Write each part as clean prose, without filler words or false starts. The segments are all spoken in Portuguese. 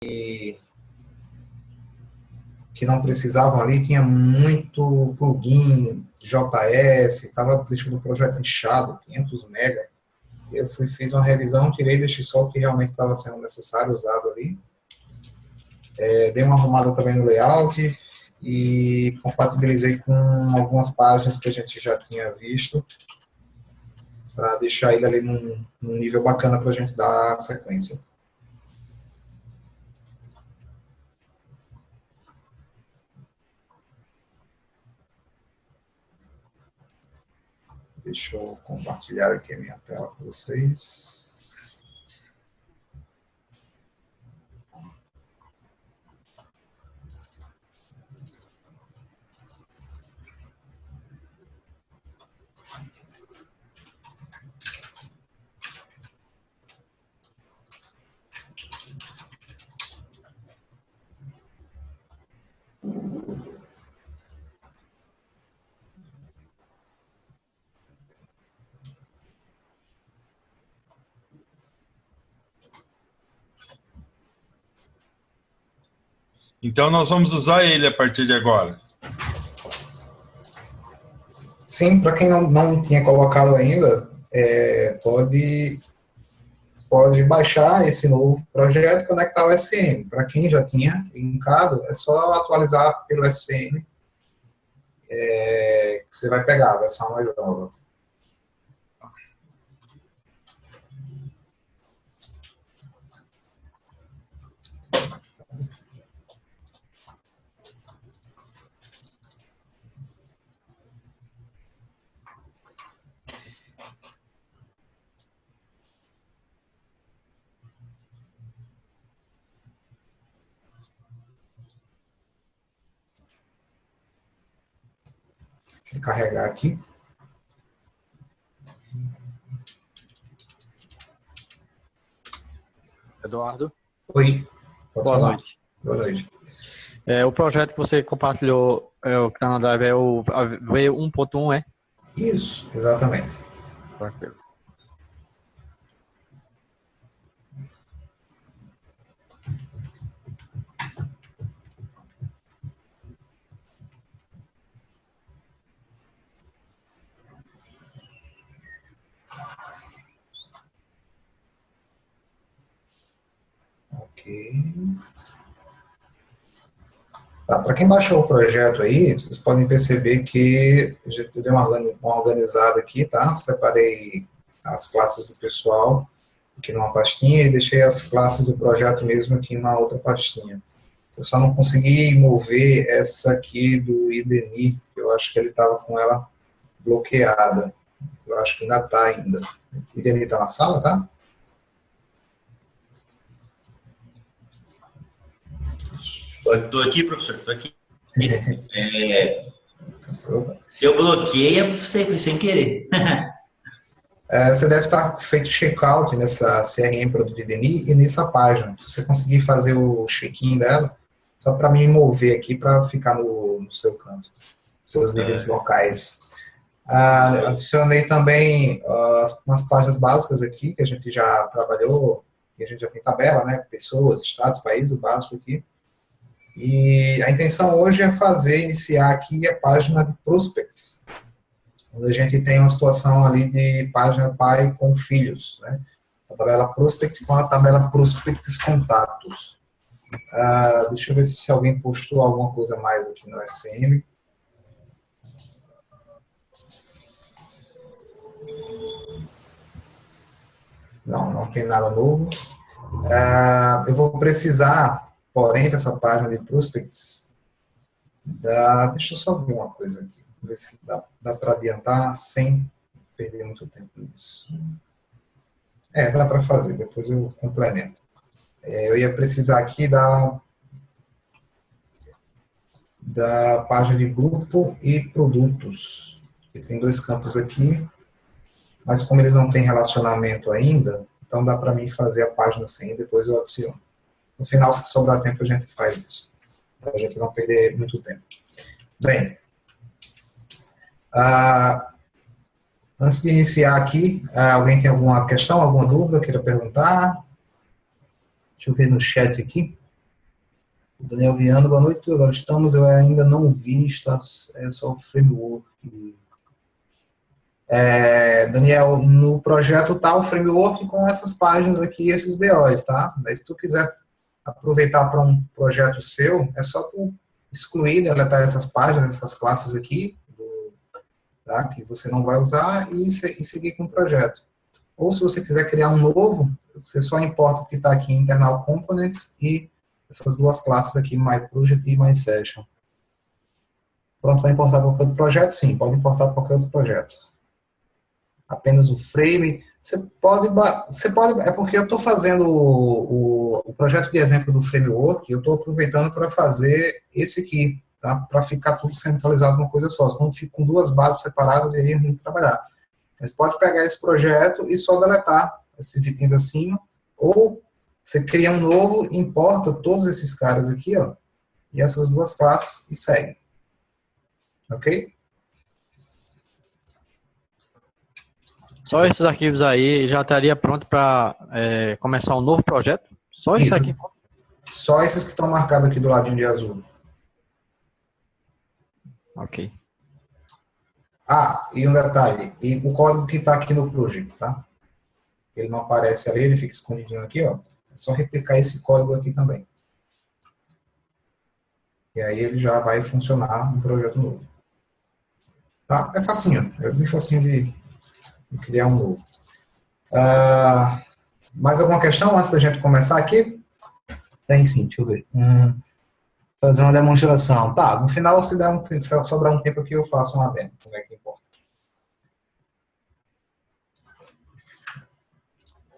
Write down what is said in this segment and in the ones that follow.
que não precisavam ali, tinha muito plugin, JS, estava deixando o projeto inchado, 500 mega. Eu fiz uma revisão, tirei, deixei só o que realmente estava sendo necessário, usado ali. Dei uma arrumada também no layout e compatibilizei com algumas páginas que a gente já tinha visto, para deixar ele ali num nível bacana para a gente dar sequência. Deixa eu compartilhar aqui a minha tela com vocês. Então, nós vamos usar ele a partir de agora. Sim, para quem não tinha colocado ainda, pode baixar esse novo projeto e conectar o SCM. Para quem já tinha linkado, é só atualizar pelo SCM, que você vai pegar a versão mais nova. Deixa eu carregar aqui. Eduardo? Oi, pode Boa falar. noite. Boa noite. O projeto que você compartilhou, o que está na Drive, é o V1.1, é? Isso, exatamente. Tranquilo. Ok. Tá, para quem baixou o projeto aí, vocês podem perceber que eu dei uma organizada aqui, tá? Separei as classes do pessoal aqui numa pastinha e deixei as classes do projeto mesmo aqui na outra pastinha. Eu só não consegui mover essa aqui do IDNI, que eu acho que ele estava com ela bloqueada. Eu acho que ainda está ainda. O IDNI está na sala, tá? Estou aqui, professor, estou aqui. Se eu bloqueei, é sem querer. Você deve estar feito check-out nessa CRM Produto IDNI e nessa página. Se você conseguir fazer o check-in dela, só para me mover aqui para ficar no seu canto, seus níveis locais. Adicionei também umas páginas básicas aqui, que a gente já trabalhou, que a gente já tem tabela, né? Pessoas, estados, países, o básico aqui. E a intenção hoje é iniciar aqui a página de prospects, onde a gente tem uma situação ali de página pai com filhos, né? A tabela prospect com a tabela prospects contatos. Deixa eu ver se alguém postou alguma coisa mais aqui no SCM. Não tem nada novo. Eu vou precisar, porém, dessa página de prospects, deixa eu só ver uma coisa aqui, ver se dá para adiantar sem perder muito tempo nisso. Dá para fazer, depois eu complemento. Eu ia precisar aqui da página de grupo e produtos. Tem dois campos aqui, mas como eles não têm relacionamento ainda, então dá para mim fazer a página sem, depois eu adiciono. No final, se sobrar tempo, a gente faz isso, para a gente não perder muito tempo. Bem, antes de iniciar aqui, alguém tem alguma questão, alguma dúvida, queira perguntar? Deixa eu ver no chat aqui. Daniel Viana, boa noite. Agora estamos, eu ainda não vi, está só o framework. Daniel, no projeto tá o framework com essas páginas aqui, esses BOs, tá? Mas se tu quiser aproveitar para um projeto seu, é só tu excluir, deletar essas páginas, essas classes aqui, tá? Que você não vai usar e seguir com o projeto. Ou se você quiser criar um novo, você só importa o que está aqui em internal components e essas duas classes aqui, myProject e mySession. Pronto, vai importar qualquer outro projeto? Sim, pode importar qualquer outro projeto. Apenas o frame, você pode, é porque eu estou fazendo o projeto de exemplo do framework, eu estou aproveitando para fazer esse aqui, tá? Para ficar tudo centralizado numa coisa só, senão eu fico com duas bases separadas e aí é ruim de trabalhar. Mas pode pegar esse projeto e só deletar esses itens acima, ou você cria um novo, importa todos esses caras aqui, ó, e essas duas classes e segue. Ok? Só esses arquivos aí já estaria pronto para começar um novo projeto? Só isso aqui? Só esses que estão marcados aqui do ladinho de azul. Ok. Ah, e um detalhe, e o código que está aqui no project, tá? Ele não aparece ali, ele fica escondidinho aqui, ó. É só replicar esse código aqui também. E aí ele já vai funcionar no projeto novo. Tá? É facinho, é bem facinho de criar um novo. Mais alguma questão antes da gente começar aqui? Tem sim, deixa eu ver. Fazer uma demonstração. Tá, no final, se sobrar um tempo aqui, eu faço uma demo. Como é que importa?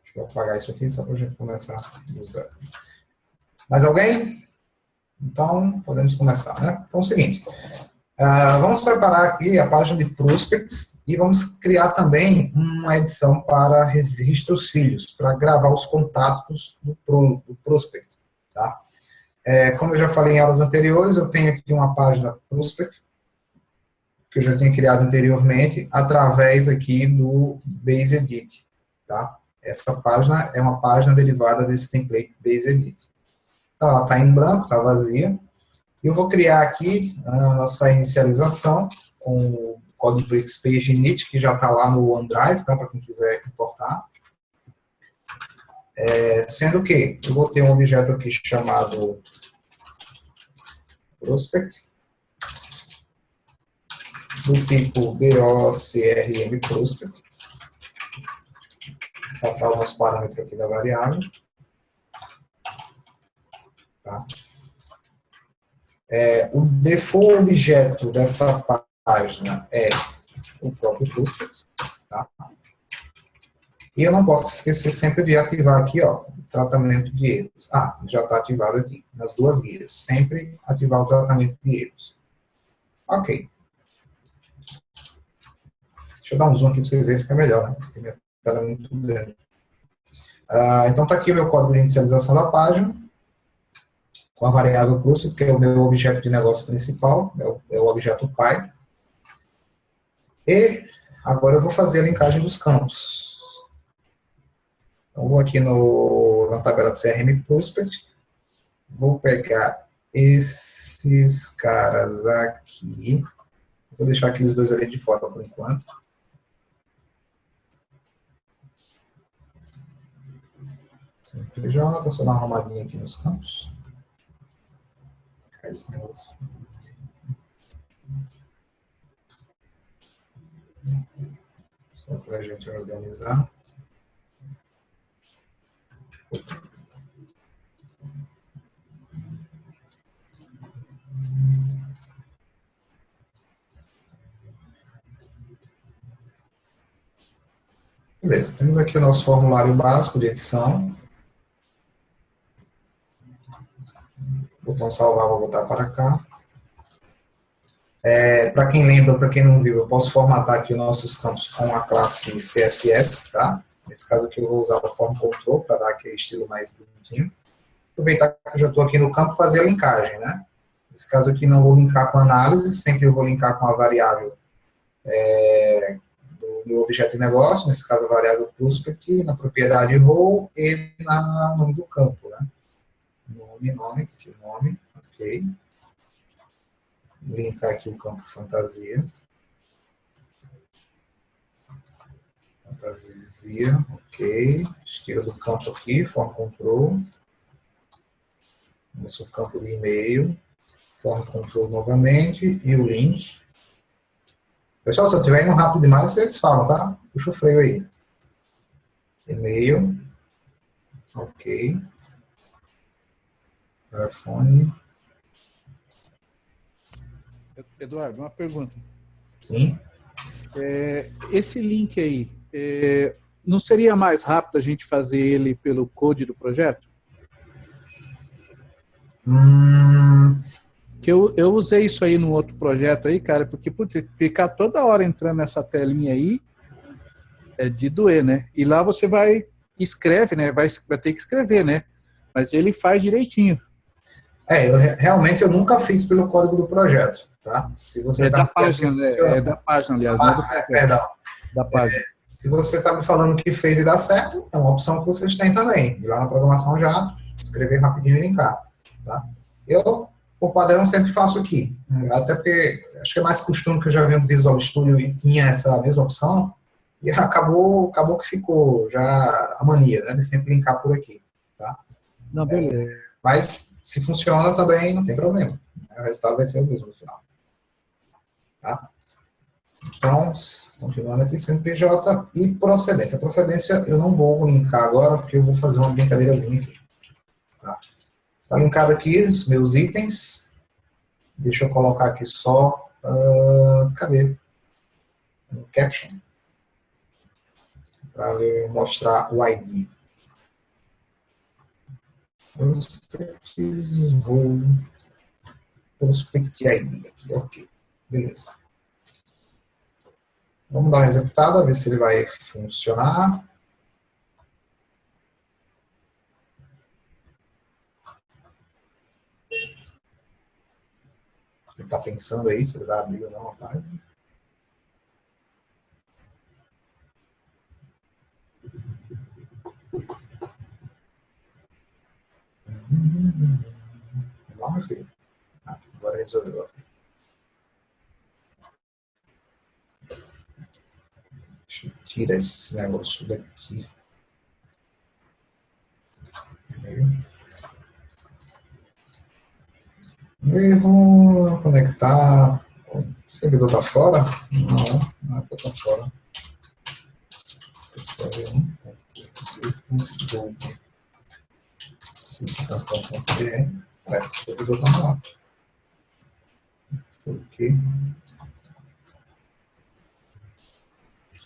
Deixa eu apagar isso aqui, só para a gente começar do zero. Mais alguém? Então, podemos começar, né? Então, é o seguinte. Vamos preparar aqui a página de prospects e vamos criar também uma edição para registros filhos, para gravar os contatos do prospect, tá? Como eu já falei em aulas anteriores, eu tenho aqui uma página prospect, que eu já tinha criado anteriormente, através aqui do Base Edit, tá? Essa página é uma página derivada desse template Base Edit. Então, ela está em branco, está vazia. E eu vou criar aqui a nossa inicialização com o código Bricks Page Init, que já está lá no OneDrive, tá? Para quem quiser importar. Sendo que eu vou ter um objeto aqui chamado prospect, do tipo BOCRM prospect. Vou passar o nosso parâmetro aqui da variável. Tá? O default objeto dessa página é o próprio prospect, tá? E eu não posso esquecer sempre de ativar aqui, ó, o tratamento de erros. Já está ativado aqui, nas duas guias. Sempre ativar o tratamento de erros. Ok. Deixa eu dar um zoom aqui para vocês verem, fica melhor, né? Porque minha tela é muito grande. Então está aqui o meu código de inicialização da página, com a variável prospect, que é o meu objeto de negócio principal, é o objeto pai. E agora eu vou fazer a linkagem dos campos. Então, vou aqui na tabela de CRM Prospect, vou pegar esses caras aqui, vou deixar aqueles dois ali de fora por enquanto. CNPJ, só dar uma arrumadinha aqui nos campos. Esse negócio. Só para a gente organizar. Beleza, temos aqui o nosso formulário básico de edição. Botão salvar, vou botar para cá. Para quem lembra, para quem não viu, eu posso formatar aqui os nossos campos com a classe CSS, tá? Nesse caso aqui eu vou usar o form control para dar aquele estilo mais bonitinho. Aproveitar que eu já estou aqui no campo, fazer a linkagem, né? Nesse caso aqui não vou linkar com análise, sempre eu vou linkar com a variável do meu objeto de negócio, nesse caso a variável prospect, na propriedade role e no nome do campo, né? Nome, aqui o nome, ok. Linkar aqui o campo fantasia. Fantasia, ok. Estilo do campo aqui, form control. Começa o campo de e-mail. Form control novamente e o link. Pessoal, se eu estiver indo rápido demais, vocês falam, tá? Puxa o freio aí. E-mail. Ok. Telefone. Eduardo, uma pergunta. Sim. Esse link aí, não seria mais rápido a gente fazer ele pelo code do projeto? Que eu usei isso aí no outro projeto aí, cara, porque putz, ficar toda hora entrando nessa telinha aí é de doer, né? E lá você escreve, né? Vai ter que escrever, né? Mas ele faz direitinho. Realmente eu nunca fiz pelo código do projeto, tá? Se você Da página, né? É da página, aliás, não é do projeto. Perdão. Da página. Se você está me falando que fez e dá certo, é uma opção que vocês têm também. Ir lá na programação já, escrever rapidinho e linkar, tá? Eu, por padrão, sempre faço aqui. Até porque acho que é mais costume que eu já vi no Visual Studio e tinha essa mesma opção. E acabou que ficou já a mania, né? De sempre linkar por aqui, tá? Não, beleza. Mas se funciona também, não tem problema. O resultado vai ser o mesmo no final. Tá? Então, continuando aqui, CNPJ e procedência. Procedência eu não vou linkar agora, porque eu vou fazer uma brincadeirazinha aqui. Tá linkado aqui os meus itens. Deixa eu colocar aqui só... cadê? No caption. Para mostrar o ID. Prospect ID aqui, ok. Beleza. Vamos dar uma executada, ver se ele vai funcionar. Ele está pensando aí se ele vai abrir ou não a página. Vamos lá, meu filho. Agora resolveu. Deixa eu tirar esse negócio daqui. Erro, conectar. O servidor está fora? Não é para estar fora. O servidor está lá. Por quê?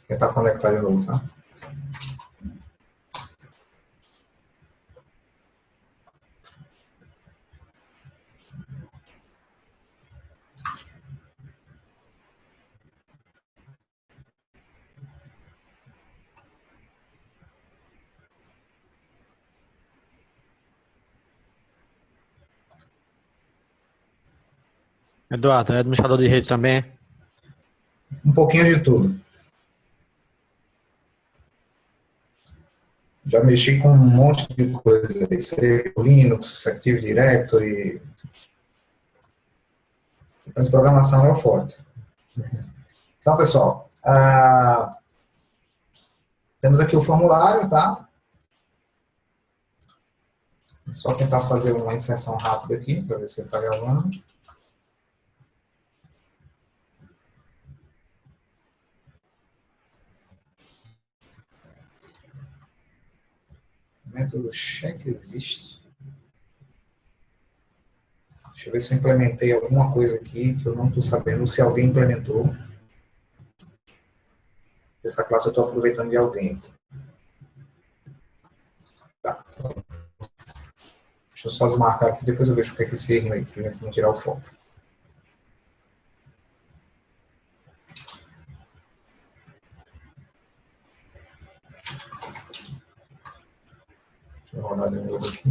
Tentar conectar de novo, tá? Eduardo, é administrador de rede também? Um pouquinho de tudo. Já mexi com um monte de coisa. Linux, Active Directory. Então, essa programação é o forte. Então, pessoal, temos aqui o formulário, tá? Só tentar fazer uma inserção rápida aqui, para ver se ele está gravando. O método check existe. Deixa eu ver se eu implementei alguma coisa aqui que eu não estou sabendo, se alguém implementou. Essa classe eu estou aproveitando de alguém. Tá. Deixa eu só desmarcar aqui, depois eu vejo o que é que esse erro aí, para não tirar o foco. Deixa eu rodar de novo aqui.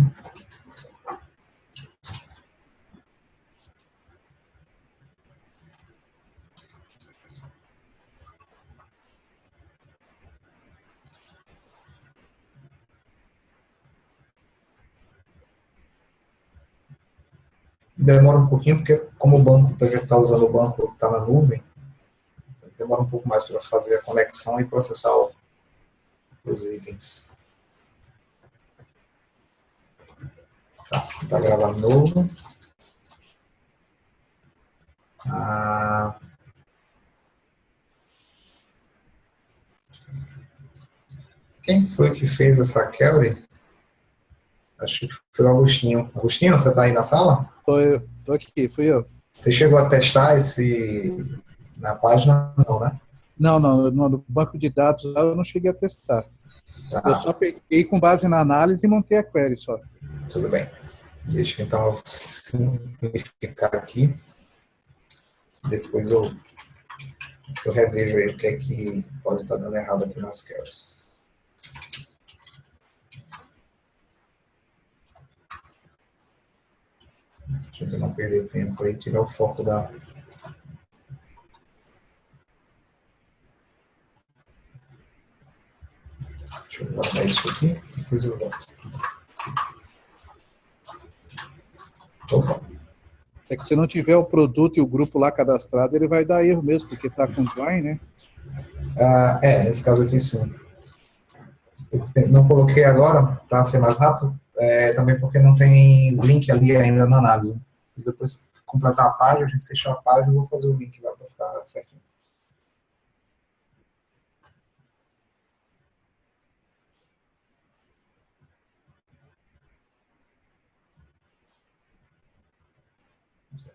demora um pouquinho, porque como o banco, a gente está usando o banco, está na nuvem, demora um pouco mais para fazer a conexão e processar os itens. Tá gravando de novo. Quem foi que fez essa query? Acho que foi o Agostinho. Agostinho, você está aí na sala? Tô aqui, fui eu. Você chegou a testar na página? Não, né? Não, no banco de dados lá eu não cheguei a testar. Tá, Eu só peguei com base na análise e montei a query só. tudo bem. Deixa então eu simplificar aqui. Depois eu revejo aí o que é que pode estar dando errado aqui nas queries. Deixa eu não perder tempo aí, tirar o foco da... Deixa eu guardar isso aqui, depois eu volto. Opa. É que se não tiver o produto e o grupo lá cadastrado, ele vai dar erro mesmo, porque tá com join, né? Nesse caso aqui sim. Eu não coloquei agora, para ser mais rápido, também porque não tem link ali ainda na análise. Depois que completar a página, a gente fechar a página, eu vou fazer o link lá para ficar certinho.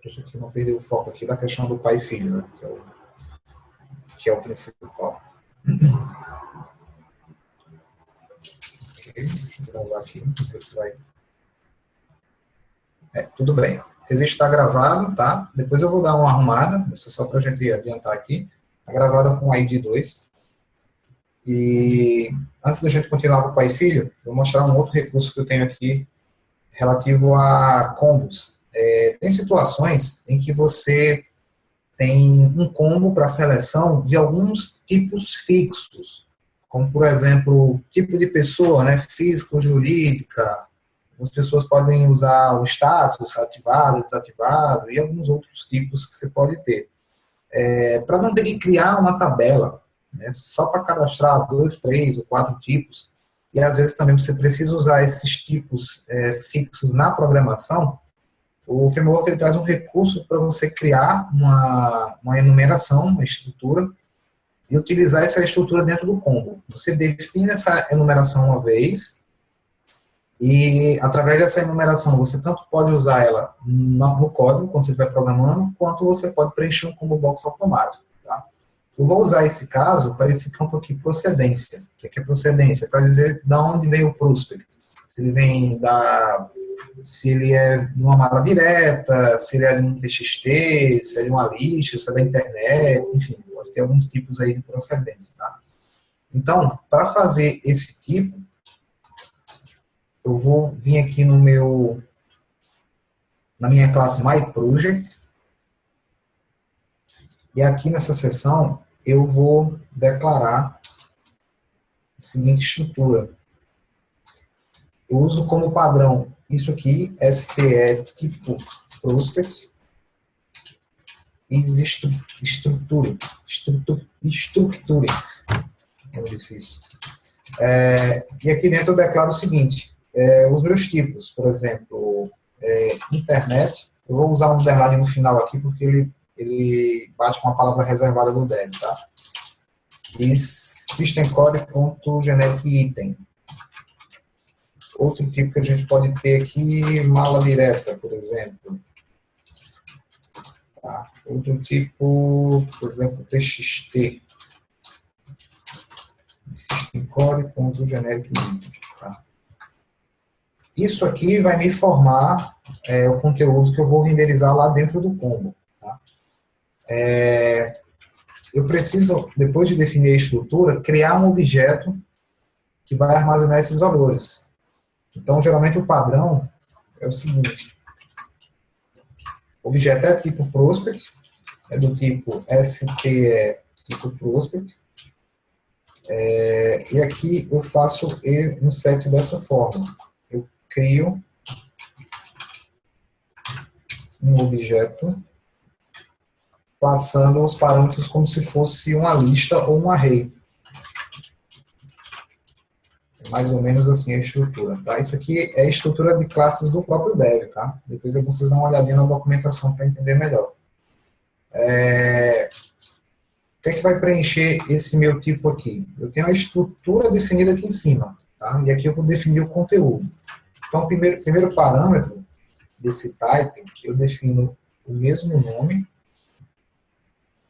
Deixa eu não perder o foco aqui da questão do pai e filho, né? Que é o principal. Ok, deixa eu gravar aqui, ver se vai... tudo bem. O registro está gravado, tá? Depois eu vou dar uma arrumada, isso é só para a gente adiantar aqui. Está gravada com ID 2. E antes da gente continuar com o pai e filho, vou mostrar um outro recurso que eu tenho aqui relativo a combos. Tem situações em que você tem um combo para seleção de alguns tipos fixos, como, por exemplo, tipo de pessoa, né, física ou jurídica. As pessoas podem usar o status ativado, desativado e alguns outros tipos que você pode ter. Para não ter que criar uma tabela, né, só para cadastrar 2, 3 ou 4 tipos, e às vezes também você precisa usar esses tipos fixos na programação. O framework ele traz um recurso para você criar uma enumeração, uma estrutura, e utilizar essa estrutura dentro do combo. Você define essa enumeração uma vez, e através dessa enumeração você tanto pode usar ela no código, quando você estiver programando, quanto você pode preencher um combo box automático. Tá? Eu vou usar esse caso para esse campo aqui, procedência. O que é procedência? Para dizer de onde vem o prospect. Se ele vem se ele é de uma mala direta, se ele é de um TXT, se é de uma lista, se é da internet, enfim, pode ter alguns tipos aí de procedência, tá? Então, para fazer esse tipo, eu vou vir aqui na minha classe MyProject, e aqui nessa seção eu vou declarar a seguinte estrutura. Eu uso como padrão isso aqui, STE tipo prospect, e estruture. É difícil. E aqui dentro eu declaro o seguinte, os meus tipos, por exemplo, internet, eu vou usar um underline no final aqui, porque ele bate com a palavra reservada do dev, tá? E systemcode.generic item. Outro tipo que a gente pode ter aqui, mala direta, por exemplo. Tá? Outro tipo, por exemplo, TXT. Systemcode.generic. Tá? Isso aqui vai me formar o conteúdo que eu vou renderizar lá dentro do combo. Tá? Eu preciso, depois de definir a estrutura, criar um objeto que vai armazenar esses valores. Então, geralmente, o padrão é o seguinte. O objeto é tipo prospect, é do tipo STE tipo prospect. E aqui eu faço um set dessa forma. Eu crio um objeto passando os parâmetros como se fosse uma lista ou um array. É mais ou menos assim a estrutura, tá? Isso aqui é a estrutura de classes do próprio Dev, tá? Depois vocês dão uma olhadinha na documentação para entender melhor. O que é que vai preencher esse meu tipo aqui? Eu tenho a estrutura definida aqui em cima, tá? E aqui eu vou definir o conteúdo. Então, o primeiro parâmetro desse type, eu defino o mesmo nome,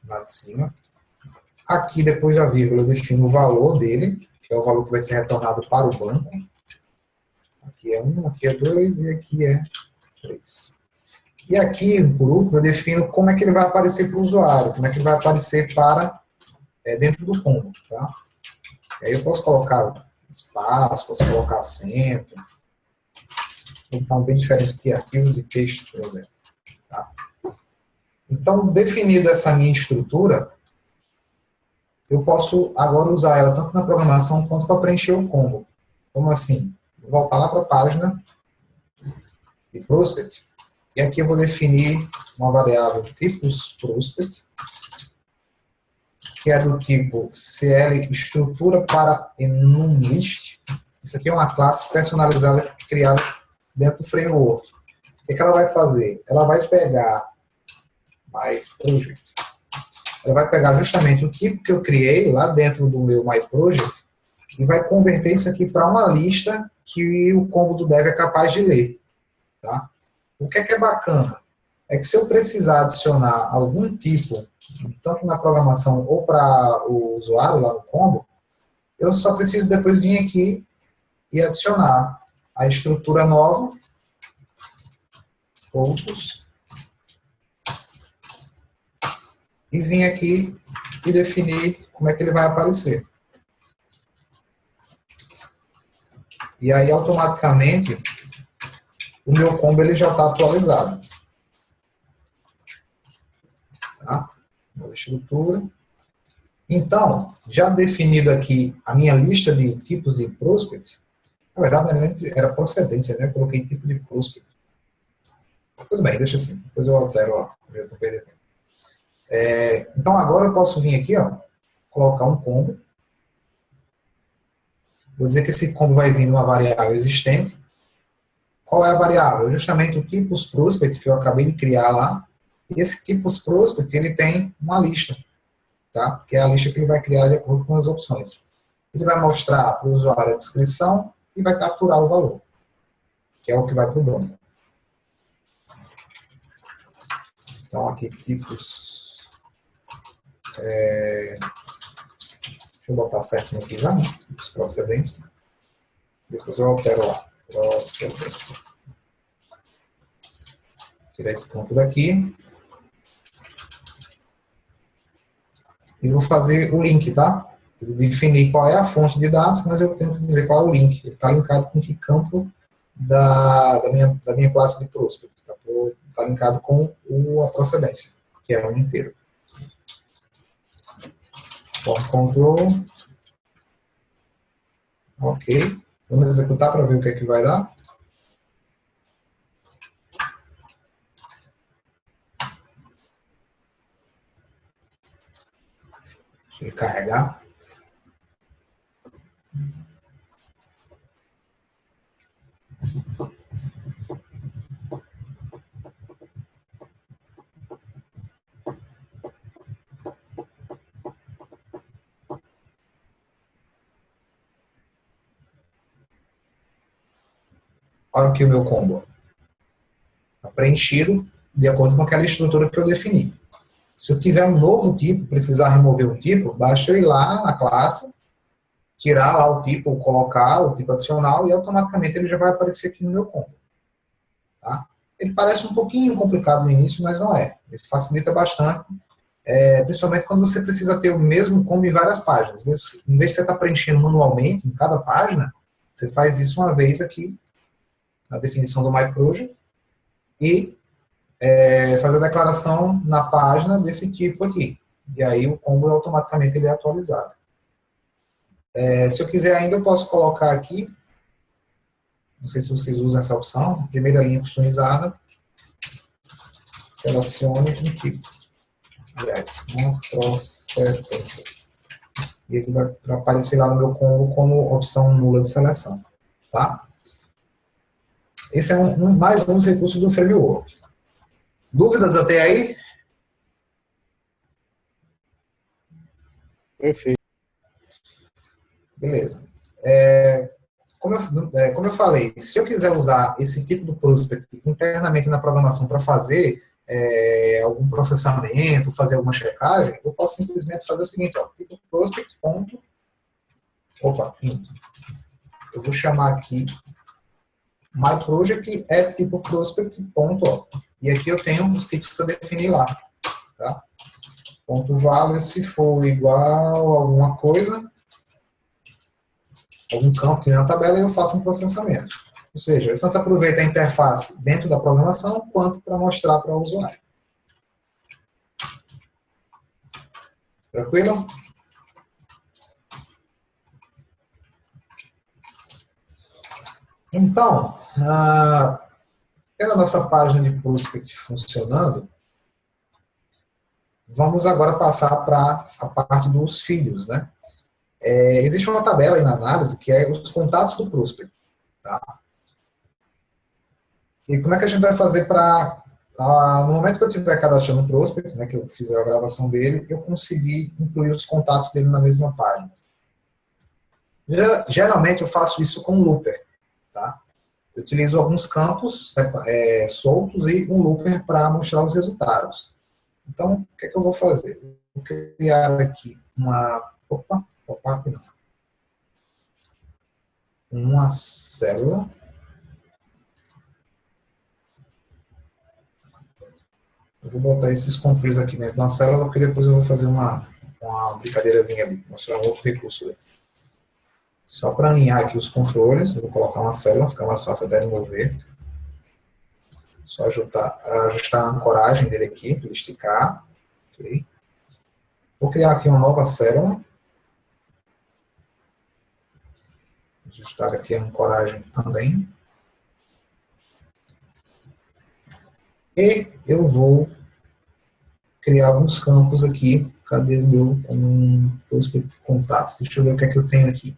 lá de cima. Aqui, depois da vírgula, eu defino o valor dele, que é o valor que vai ser retornado para o banco. Aqui é 1, aqui é 2 e aqui é 3. E aqui, por último, eu defino como é que ele vai aparecer para o usuário, como é que ele vai aparecer dentro do combo, tá? E aí eu posso colocar espaço, posso colocar acento. Então, bem diferente que arquivo de texto, por exemplo. Tá? Então, definido essa minha estrutura, eu posso agora usar ela tanto na programação quanto para preencher o combo. Como assim? Vou voltar lá para a página de prospect. E aqui eu vou definir uma variável tipos prospect, que é do tipo CL estrutura para enumList. Isso aqui é uma classe personalizada criada dentro do framework. O que ela vai fazer? Ela vai pegar MyProject. Ela vai pegar justamente o tipo que eu criei lá dentro do meu MyProject e vai converter isso aqui para uma lista que o combo do Dev é capaz de ler. Tá? O que é bacana? É que se eu precisar adicionar algum tipo, tanto na programação ou para o usuário lá no combo, eu só preciso depois vir aqui e adicionar a estrutura nova, outros, e vir aqui e definir como é que ele vai aparecer. E aí, automaticamente, o meu combo ele já está atualizado. Tá? Nova estrutura. Então, já definido aqui a minha lista de tipos de prospect, na verdade era procedência, né? Eu coloquei tipo de prospect. Tudo bem, deixa assim. Depois eu altero lá, para não perder tempo. Então, agora eu posso vir aqui, ó, colocar um combo. Vou dizer que esse combo vai vir numa variável existente. Qual é a variável? Justamente o tipos prospect que eu acabei de criar lá. E esse tipos prospect, ele tem uma lista, tá? Que é a lista que ele vai criar de acordo com as opções. Ele vai mostrar para o usuário a descrição e vai capturar o valor, que é o que vai para o banco. Então, aqui, tipos... deixa eu botar certinho aqui já, né? Tipos procedência. Depois eu altero lá. Procedência. Tirar esse campo daqui. E vou fazer o link, tá? Eu definir qual é a fonte de dados, mas eu tenho que dizer qual é o link. Ele está linkado com que campo da minha classe de prospect. Está linkado com a procedência, que é um inteiro. Form control. Ok. Vamos executar para ver o que é que vai dar. Deixa ele carregar. Olha aqui o meu combo. Está preenchido de acordo com aquela estrutura que eu defini. Se eu tiver um novo tipo, precisar remover um tipo, basta eu ir lá na classe, tirar lá o tipo, colocar o tipo adicional e automaticamente ele já vai aparecer aqui no meu combo. Tá? Ele parece um pouquinho complicado no início, mas não é. Ele facilita bastante, principalmente quando você precisa ter o mesmo combo em várias páginas. Em vez de você estar preenchendo manualmente em cada página, você faz isso uma vez aqui, na definição do MyProject, e fazer a declaração na página desse tipo aqui. E aí o combo automaticamente ele é atualizado. Se eu quiser ainda, eu posso colocar aqui, não sei se vocês usam essa opção, primeira linha customizada, selecione um tipo. Aliás, uma procedência. E ele vai aparecer lá no meu combo como opção nula de seleção. Tá? Esse é mais um dos recursos do framework. Dúvidas até aí? Perfeito. Beleza. Como eu falei, se eu quiser usar esse tipo de prospect internamente na programação para fazer algum processamento, fazer alguma checagem, eu posso simplesmente fazer o seguinte, ó, tipo prospect. Opa, eu vou chamar aqui myProject é tipo prospect. E aqui eu tenho os tipos que eu defini lá. Tá? Ponto value, se for igual a alguma coisa, algum campo que na tabela, eu faço um processamento. Ou seja, eu tanto aproveito a interface dentro da programação, quanto para mostrar para o usuário. Tranquilo? Então, tendo a nossa página de prospect funcionando, vamos agora passar para a parte dos filhos, né? Existe uma tabela aí na análise que é os contatos do prospect. Tá? E como é que a gente vai fazer para, no momento que eu estiver cadastrando o prospect, né, que eu fizer a gravação dele, eu conseguir incluir os contatos dele na mesma página? Geralmente eu faço isso com um looper. Tá? Eu utilizo alguns campos soltos e um looper para mostrar os resultados. Então, o que é que eu vou fazer? Eu vou criar aqui uma célula. Eu vou botar esses controles aqui dentro de uma célula, porque depois eu vou fazer uma brincadeirazinha ali, mostrar um outro recurso ali. Só para alinhar aqui os controles, eu vou colocar uma célula, fica mais fácil até de mover. Só ajustar a ancoragem dele aqui, para ele esticar. Okay. Vou criar aqui uma nova célula. Ajustar aqui a ancoragem também. E eu vou criar alguns campos aqui. Cadê o meu prospect contatos? Deixa eu ver o que é que eu tenho aqui.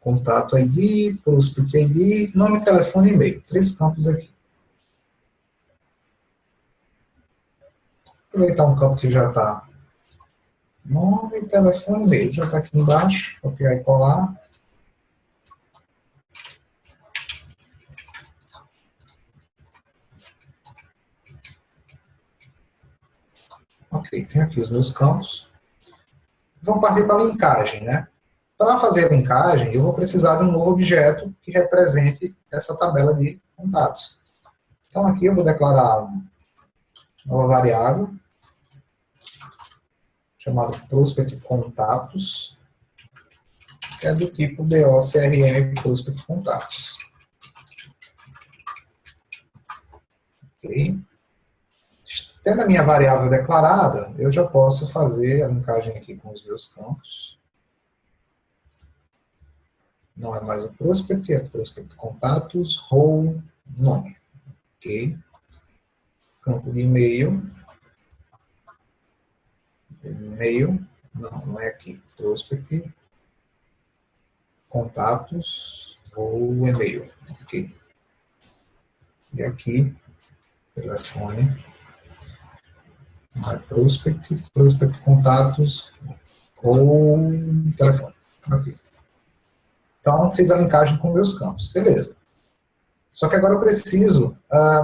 Contato ID, prospect ID, nome, telefone e e-mail. 3 campos aqui. Vou aproveitar um campo que já está. Nome, telefone e e-mail. Já está aqui embaixo. Copiar e colar. Ok, tenho aqui os meus campos. Vamos partir para a linkagem, né? Para fazer a linkagem, eu vou precisar de um novo objeto que represente essa tabela de contatos. Então, aqui eu vou declarar uma nova variável, chamada prospect contatos, que é do tipo DOCRM prospect contatos. Ok? Tendo a minha variável declarada, eu já posso fazer a linkagem aqui com os meus campos. Não é mais o prospect, é prospect contatos, role, nome. Ok? Campo de e-mail. E-mail, não é aqui. Prospect, contatos, ou e-mail. Ok? E aqui, telefone. Prospect, contatos, ou telefone. Ok. Então, fiz a linkagem com meus campos. Beleza. Só que agora eu preciso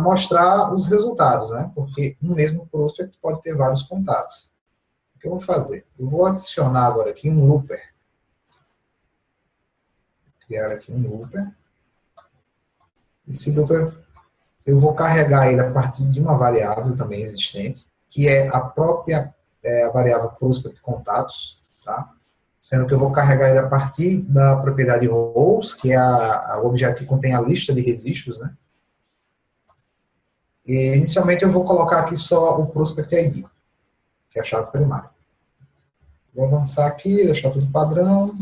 mostrar os resultados, né? Porque um mesmo prospect pode ter vários contatos. O que eu vou fazer? Eu vou adicionar agora aqui um looper. Criar aqui um looper. Esse looper, eu vou carregar ele a partir de uma variável também existente, que é a própria variável prospect contatos, tá? Sendo que eu vou carregar ele a partir da propriedade roles, que é o objeto que contém a lista de registros, né? E, inicialmente, eu vou colocar aqui só o prospect ID, que é a chave primária. Vou avançar aqui, deixar tudo padrão.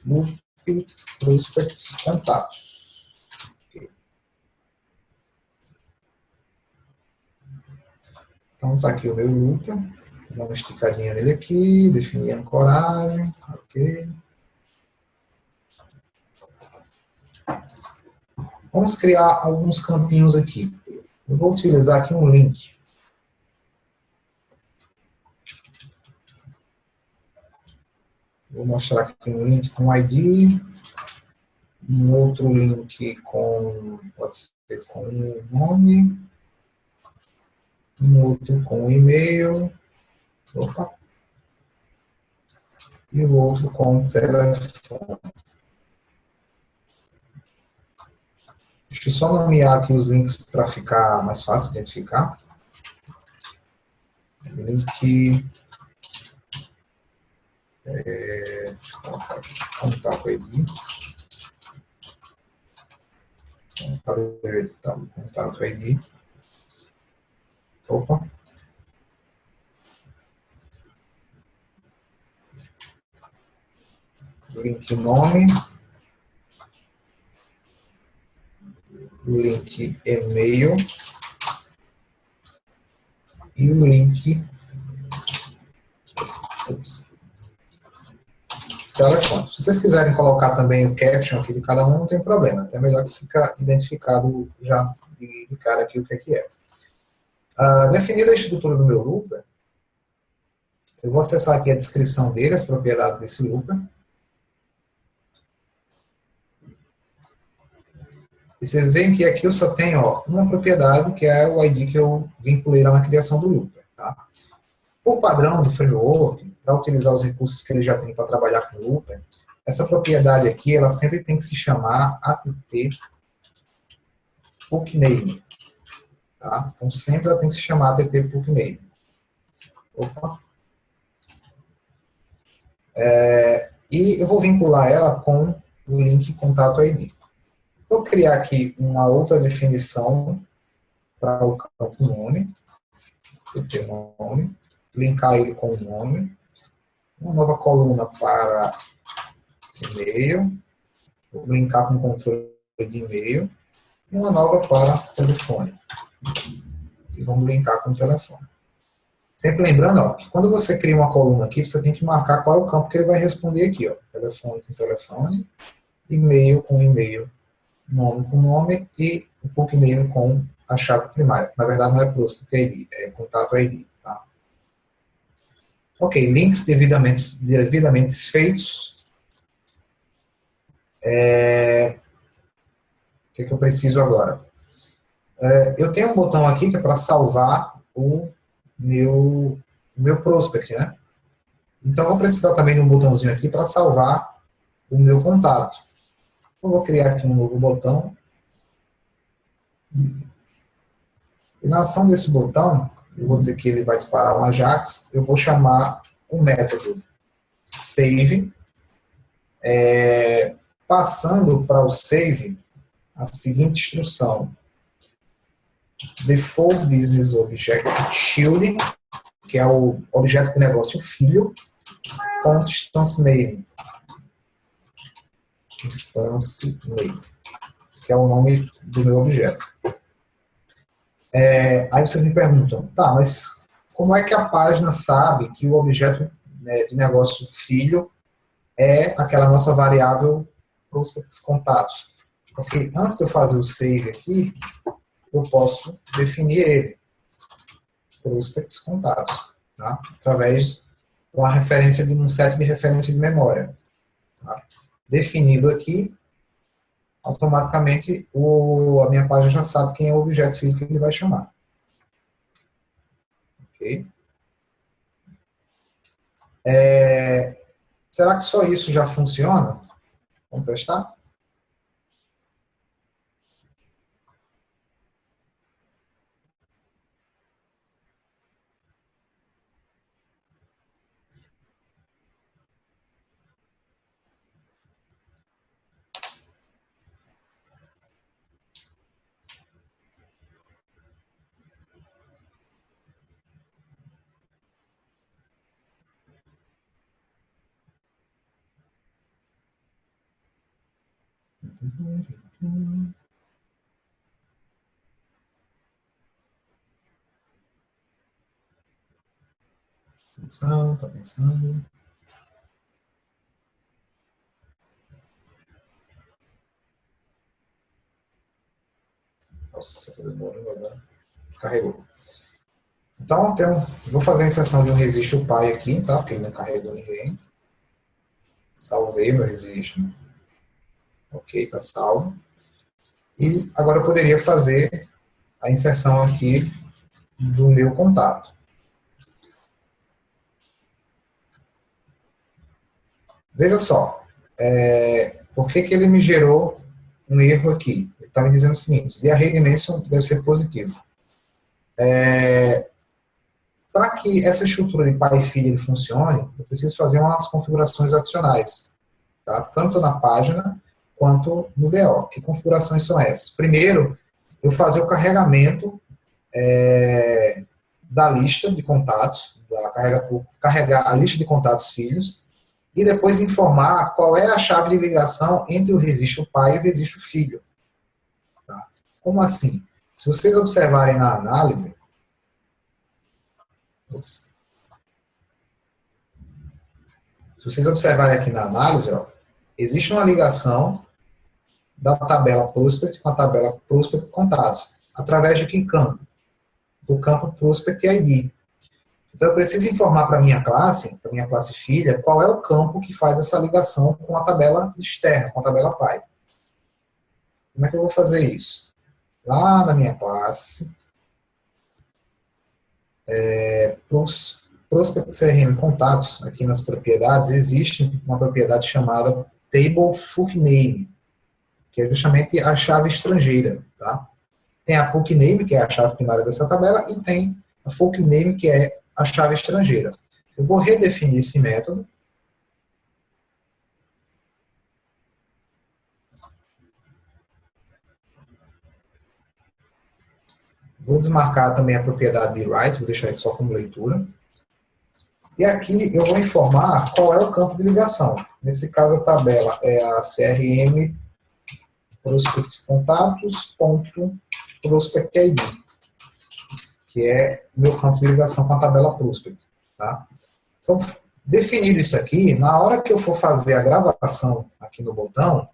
Loop prospects contatos. Okay. Então tá aqui o meu looper. Vou dar uma esticadinha nele aqui, definir a ancoragem, ok. Vamos criar alguns campinhos aqui. Eu vou utilizar aqui um link. Vou mostrar aqui um link com ID, um outro link com, pode ser com o nome, um outro com o e-mail, opa, e o outro com o telefone. Deixa eu só nomear aqui os links para ficar mais fácil de identificar. Link, deixa eu colocar aqui, contato ID. Contato ID. Opa. Link nome. Link e-mail. E o link telefone. Se vocês quiserem colocar também o caption aqui de cada um, não tem problema. Até melhor que fica identificado já de cara aqui o que é. Definida a estrutura do meu looper, eu vou acessar aqui a descrição dele, as propriedades desse looper. E vocês veem que aqui eu só tenho uma propriedade, que é o ID que eu vinculei lá na criação do looper. Tá? Por padrão do framework, para utilizar os recursos que ele já tem para trabalhar com o looper, essa propriedade aqui, ela sempre tem que se chamar att hookname. Tá? Então, sempre ela tem que se chamar att hookname. Opa. E eu vou vincular ela com o link contato ID. Vou criar aqui uma outra definição para o campo nome, nome, linkar ele com o nome, uma nova coluna para e-mail, vou linkar com o controle de e-mail, e uma nova para telefone. E vamos linkar com o telefone. Sempre lembrando que quando você cria uma coluna aqui, você tem que marcar qual é o campo que ele vai responder aqui. Telefone com telefone, e-mail com e-mail, nome com nome e o hookname com a chave primária. Na verdade, não é prospect ID, é contato ID. Tá? Ok, links devidamente feitos. O que eu preciso agora? Eu tenho um botão aqui que é para salvar o meu prospect, né? Então, eu vou precisar também de um botãozinho aqui para salvar o meu contato. Eu vou criar aqui um novo botão. E na ação desse botão, eu vou dizer que ele vai disparar um Ajax, eu vou chamar o método save, passando para o save a seguinte instrução: default business object shield, que é o objeto do negócio filho, ponto instance name. Instance name, que é o nome do meu objeto. Aí vocês me perguntam, tá, mas como é que a página sabe que o objeto de negócio filho é aquela nossa variável prospects contatos? Porque antes de eu fazer o save aqui, eu posso definir ele, prospects contatos, tá? Através de uma referência de um set de referência de memória. Tá? Definido aqui, automaticamente a minha página já sabe quem é o objeto filho que ele vai chamar. Ok? Será que só isso já funciona? Vamos testar? Atenção, tá pensando. Nossa, tá demorando agora. Carregou. Então, vou fazer a inserção de um registro pai aqui, tá? Porque ele não carregou ninguém. Salvei meu registro. Ok, tá salvo. E agora eu poderia fazer a inserção aqui do meu contato. Veja só, por que ele me gerou um erro aqui? Ele está me dizendo o seguinte, the array dimension deve ser positivo. Para que essa estrutura de pai e filho funcione, eu preciso fazer umas configurações adicionais, tá? Tanto na página quanto no BO. Que configurações são essas? Primeiro, eu fazer o carregamento da lista de contatos, carregar a lista de contatos filhos, e depois informar qual é a chave de ligação entre o registro pai e o registro filho. Tá? Como assim? Se vocês observarem na análise, se vocês observarem aqui na análise, ó, existe uma ligação da tabela prospect com a tabela prospect contatos, através de que campo? Do campo prospect ID. Então, eu preciso informar para a minha classe filha, qual é o campo que faz essa ligação com a tabela externa, com a tabela pai. Como é que eu vou fazer isso? Lá na minha classe, Prospect CRM Contatos, aqui nas propriedades, existe uma propriedade chamada Table Full Name, que é justamente a chave estrangeira. Tá? Tem a Full Name, que é a chave primária dessa tabela, e tem a Full Name, que é a chave estrangeira. Eu vou redefinir esse método. Vou desmarcar também a propriedade de write, vou deixar ele só como leitura. E aqui eu vou informar qual é o campo de ligação. Nesse caso, a tabela é a CRM Prospect Contatos.Prospect ID, que é o meu campo de ligação com a tabela Prospect. Tá? Então, definido isso aqui, na hora que eu for fazer a gravação aqui no botão,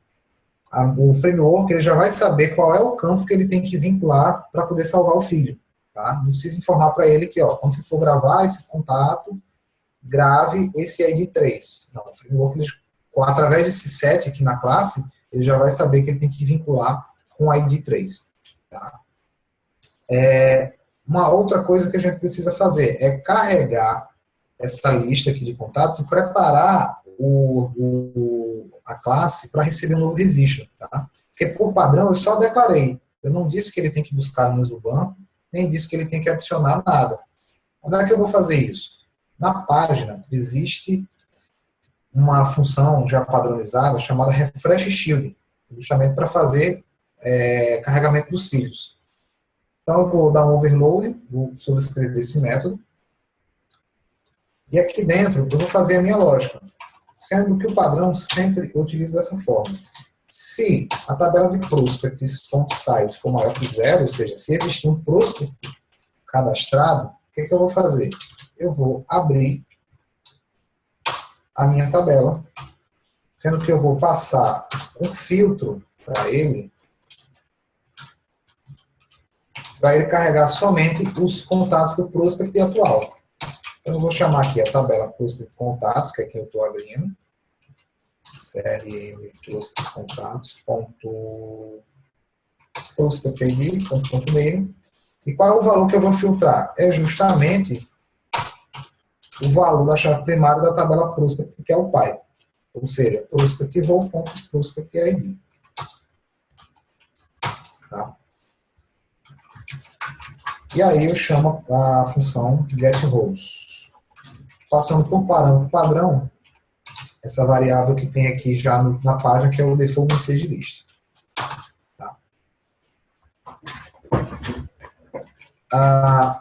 o framework ele já vai saber qual é o campo que ele tem que vincular para poder salvar o filho. Tá? Não precisa informar para ele que, ó, quando você for gravar esse contato, grave esse ID 3. Não, o framework, ele, através desse set aqui na classe, ele já vai saber que ele tem que vincular com o ID 3. Tá? Uma outra coisa que a gente precisa fazer é carregar essa lista aqui de contatos e preparar a classe para receber um novo registro. Tá? Porque, por padrão, eu só declarei. Eu não disse que ele tem que buscar linhas do banco, nem disse que ele tem que adicionar nada. Onde é que eu vou fazer isso? Na página, existe uma função já padronizada chamada Refresh Shield, justamente para fazer carregamento dos filhos. Então, eu vou dar um overload, vou subscrever esse método, e aqui dentro eu vou fazer a minha lógica, sendo que o padrão sempre eu utilizo dessa forma. Se a tabela de prospect.size for maior que 0, ou seja, se existir um prospect cadastrado, o que eu vou fazer? Eu vou abrir a minha tabela, sendo que eu vou passar um filtro para ele carregar somente os contatos do prospect atual. Então, eu vou chamar aqui a tabela prospect contatos, que é que eu estou abrindo, CRM prospect contatos, prospect ID, ponto name. E qual é o valor que eu vou filtrar? É justamente o valor da chave primária da tabela prospect, que é o pai. Ou seja, prospect.prospect ID. Tá? E aí eu chamo a função getRows. Passando por parâmetro padrão, essa variável que tem aqui já na página, que é o default message list. Tá?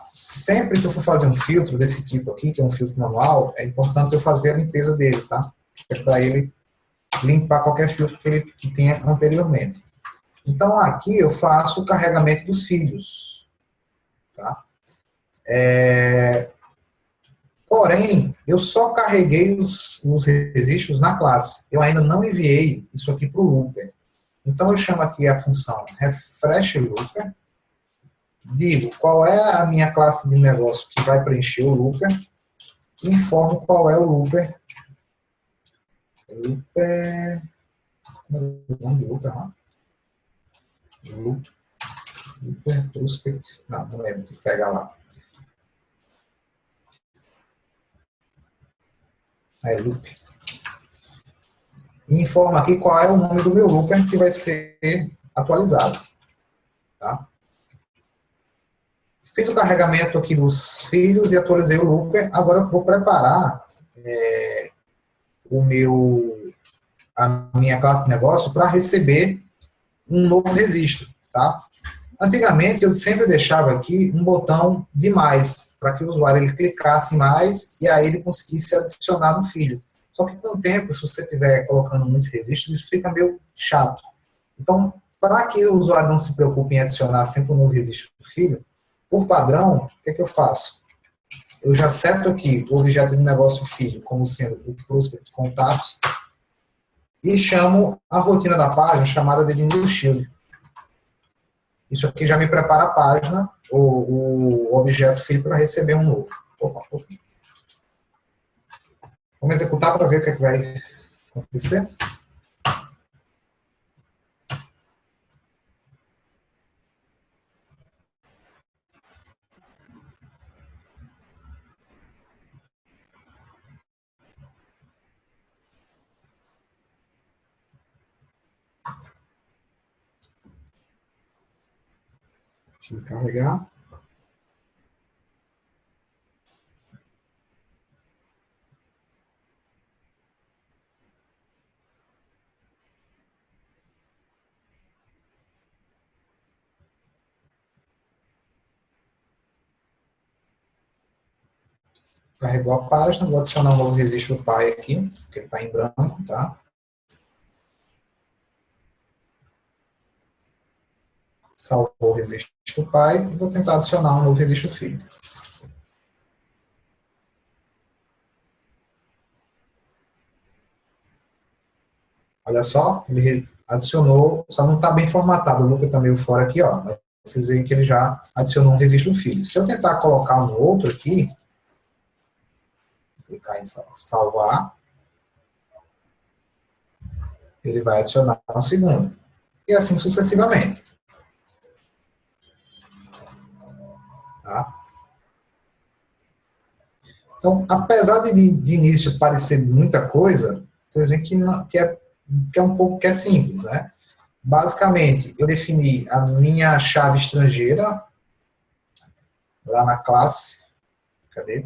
Sempre que eu for fazer um filtro desse tipo aqui, que é um filtro manual, é importante eu fazer a limpeza dele, tá? É para ele limpar qualquer filtro que tenha anteriormente. Então, aqui eu faço o carregamento dos filhos. Tá? Porém, eu só carreguei os registros na classe. Eu ainda não enviei isso aqui para o looper. Então, eu chamo aqui a função refresh looper, digo qual é a minha classe de negócio que vai preencher o looper, informo qual é o looper. Looper... Como é o nome do looper? Looper prospect... Não lembro, tem que pegar lá. É loop. E informa aqui qual é o nome do meu looper que vai ser atualizado. Tá? Fiz o carregamento aqui dos filhos e atualizei o looper. Agora eu vou preparar a minha classe de negócio para receber um novo registro. Tá? Antigamente eu sempre deixava aqui um botão de mais, para que o usuário ele clicasse mais e aí ele conseguisse adicionar no filho. Só que com o tempo, se você estiver colocando muitos registros, isso fica meio chato. Então, para que o usuário não se preocupe em adicionar sempre um novo registro do filho, por padrão, o que eu faço? Eu já seto aqui o objeto de negócio filho como sendo o prospect contatos e chamo a rotina da página chamada de new shield. Isso aqui já me prepara a página, o objeto filho para receber um novo. Vamos executar para ver o que vai acontecer. Deixa eu carregar. Carregou a página, vou adicionar um novo registro pai aqui, que ele está em branco, tá? Salvou o registro pai e vou tentar adicionar um novo registro filho. Olha só, ele adicionou, só não está bem formatado, o loop está meio fora aqui, ó, mas vocês veem que ele já adicionou um registro filho. Se eu tentar colocar um outro aqui, clicar em salvar, ele vai adicionar um segundo. E assim sucessivamente. Tá? Então, apesar de início parecer muita coisa, vocês veem que é um pouco que é simples, né? Basicamente, eu defini a minha chave estrangeira lá na classe. Cadê?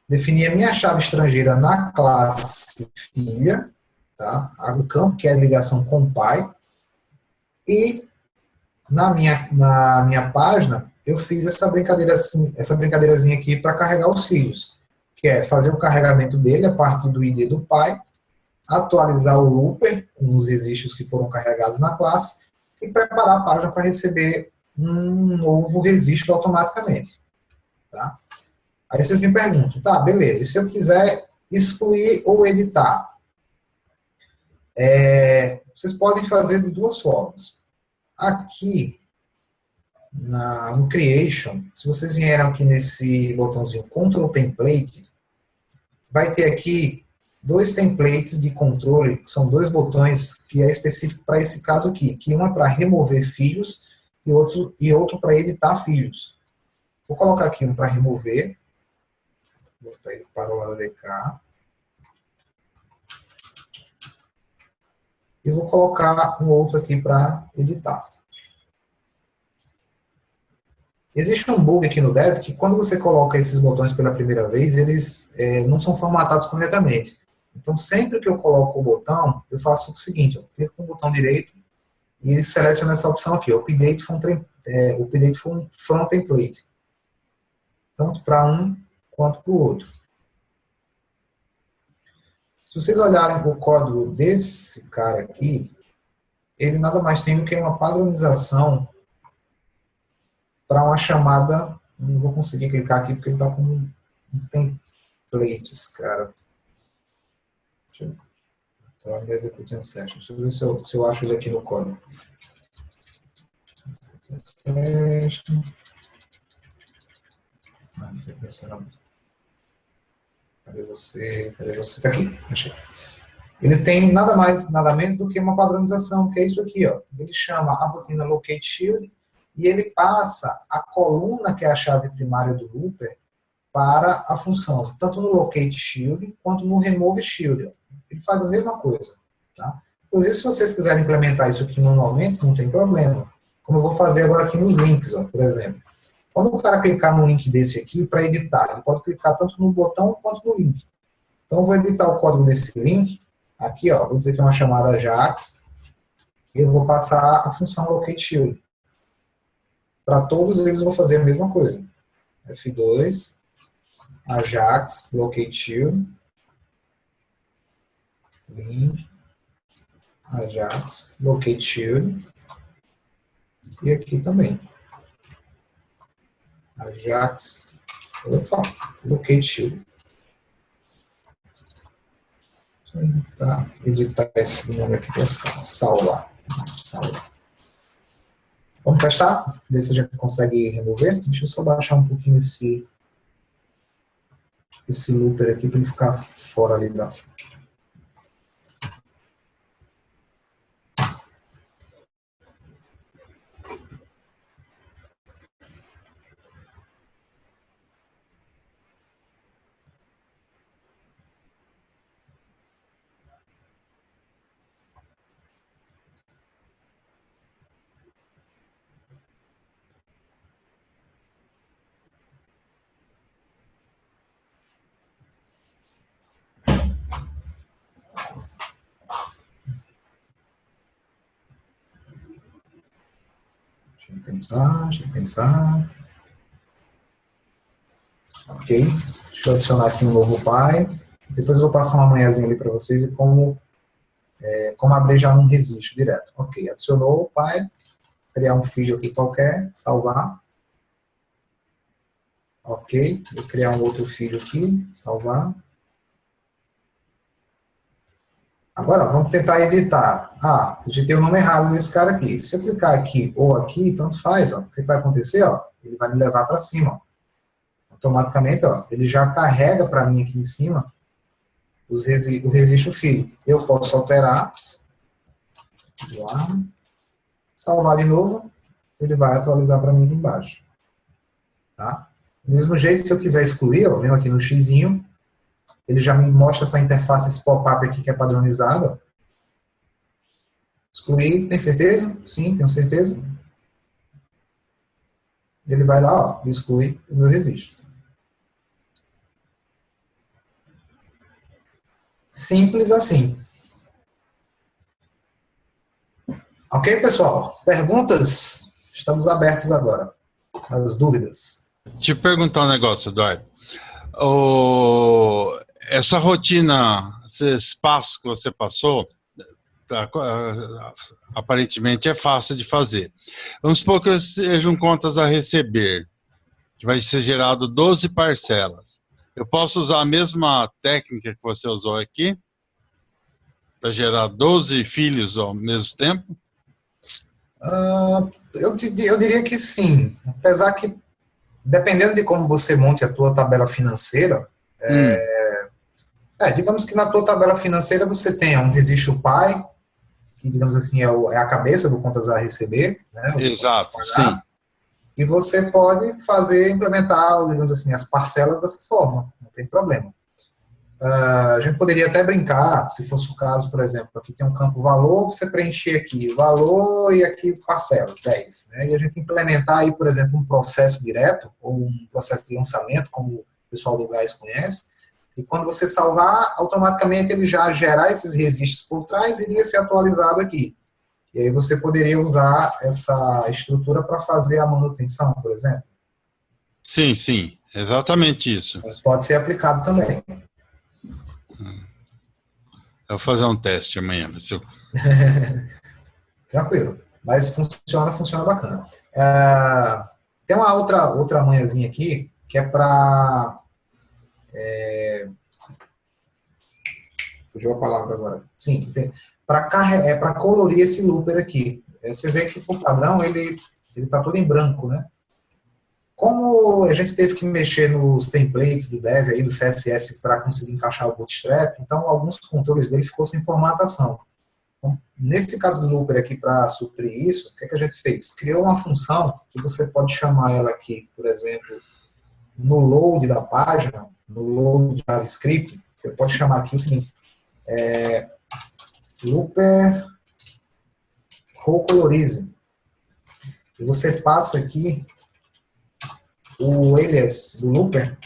Defini a minha chave estrangeira na classe filha, tá? O campo que é a ligação com o pai. E na minha página, eu fiz essa brincadeirazinha aqui para carregar os filhos, que é fazer o carregamento dele a partir do ID do pai, atualizar o looper com os registros que foram carregados na classe e preparar a página para receber um novo registro automaticamente. Tá? Aí vocês me perguntam, tá, beleza, e se eu quiser excluir ou editar? Vocês podem fazer de duas formas. Aqui, no Creation, se vocês vierem aqui nesse botãozinho Control Template, vai ter aqui dois templates de controle, que são dois botões que é específico para esse caso aqui, que um é para remover filhos e outro para editar filhos. Vou colocar aqui um para remover, vou botar ele para o lado de cá, e vou colocar um outro aqui para editar. Existe um bug aqui no Dev que quando você coloca esses botões pela primeira vez, eles não são formatados corretamente. Então, sempre que eu coloco o botão, eu faço o seguinte, eu clico com o botão direito e seleciono essa opção aqui, Update from Template. Tanto para um quanto para o outro. Se vocês olharem o código desse cara aqui, ele nada mais tem do que uma padronização para uma chamada, não vou conseguir clicar aqui porque ele está com templates, cara. Deixa eu executing session. Deixa eu ver se eu acho ele aqui no código. Session. Cadê você? Cadê você? Tá aqui. Achei. Ele tem nada mais, nada menos do que uma padronização, que é isso aqui, ó. Ele chama a rotina locate shield e ele passa a coluna, que é a chave primária do looper, para a função, tanto no locate shield quanto no remove shield. Ele faz a mesma coisa, tá? Inclusive, se vocês quiserem implementar isso aqui manualmente, não tem problema. Como eu vou fazer agora aqui nos links, ó, por exemplo. Quando o cara clicar num link desse aqui, para editar, ele pode clicar tanto no botão quanto no link. Então, eu vou editar o código desse link. Aqui, ó, vou dizer que é uma chamada Ajax. E eu vou passar a função locate shield. Para todos eles, eu vou fazer a mesma coisa. F2, Ajax, locate shield. Link, Ajax, locate shield. E aqui também. Ajax, opa, locate shield. Tá, editar esse nome aqui para ficar salvar. Vamos testar? Ver se a gente consegue remover. Deixa eu só baixar um pouquinho esse looper aqui para ele ficar fora ali da. Deixa eu pensar. Ok. Deixa eu adicionar aqui um novo pai. Depois eu vou passar uma manhãzinha ali para vocês e como abrejar um registro direto. Ok, adicionou o pai. Criar um filho aqui qualquer, salvar. Ok, vou criar um outro filho aqui, salvar. Agora, vamos tentar editar. Ah, digitei o nome errado desse cara aqui. Se eu clicar aqui ou aqui, tanto faz, ó. O que vai acontecer, ó? Ele vai me levar para cima, ó. Automaticamente, ó, ele já carrega para mim aqui em cima o registro filho. Eu posso alterar, salvar de novo, ele vai atualizar para mim aqui embaixo. Tá? Do mesmo jeito, se eu quiser excluir, ó, venho aqui no xizinho, ele já me mostra essa interface, esse pop-up aqui que é padronizado. Excluir, tem certeza? Sim, tenho certeza. Ele vai lá, ó, e exclui o meu registro. Simples assim. Ok, pessoal? Perguntas? Estamos abertos agora. As dúvidas. Deixa eu perguntar um negócio, Eduardo. Essa rotina, esse espaço que você passou, aparentemente é fácil de fazer. Vamos supor que sejam contas a receber, que vai ser gerado 12 parcelas. Eu posso usar a mesma técnica que você usou aqui, para gerar 12 filhos ao mesmo tempo? Eu diria que sim. Apesar que, dependendo de como você monte a tua tabela financeira, digamos que na tua tabela financeira você tem um registro pai, que, digamos assim, é a cabeça do contas a receber. Né, exato, sim. E você pode implementar, digamos assim, as parcelas dessa forma, não tem problema. A gente poderia até brincar, se fosse o caso, por exemplo, aqui tem um campo valor, você preencher aqui valor e aqui parcelas, 10. Né? E a gente implementar aí, por exemplo, um processo direto, ou um processo de lançamento, como o pessoal do Gás conhece, e quando você salvar, automaticamente ele já gerar esses registros por trás e iria ser atualizado aqui. E aí você poderia usar essa estrutura para fazer a manutenção, por exemplo. Sim, sim, exatamente isso. Pode ser aplicado também. Eu vou fazer um teste amanhã. Tranquilo. Mas funciona bacana. Tem uma outra manhãzinha aqui, que é para Fugiu a palavra agora. Sim, para colorir esse looper aqui. Você vê que, por padrão, ele está todo em branco, né? Como a gente teve que mexer nos templates do Dev, aí, do CSS, para conseguir encaixar o Bootstrap, então alguns controles dele ficou sem formatação. Então, nesse caso do looper aqui, para suprir isso, o que a gente fez? Criou uma função que você pode chamar ela aqui, por exemplo, no load da página, no load de JavaScript, você pode chamar aqui o seguinte, looper colorize. E você passa aqui o alias do looper,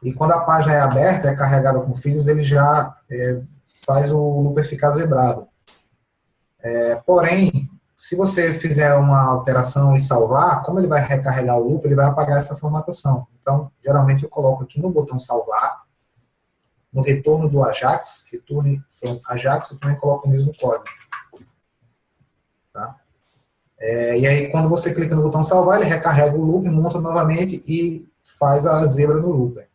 e quando a página é aberta, é carregada com filhos, ele já faz o looper ficar zebrado. Porém, se você fizer uma alteração e salvar, como ele vai recarregar o looper, ele vai apagar essa formatação. Então, geralmente eu coloco aqui no botão salvar, no retorno do Ajax, return from Ajax, eu também coloco o mesmo código. Tá? E aí, quando você clica no botão salvar, ele recarrega o loop, monta novamente e faz a zebra no looper.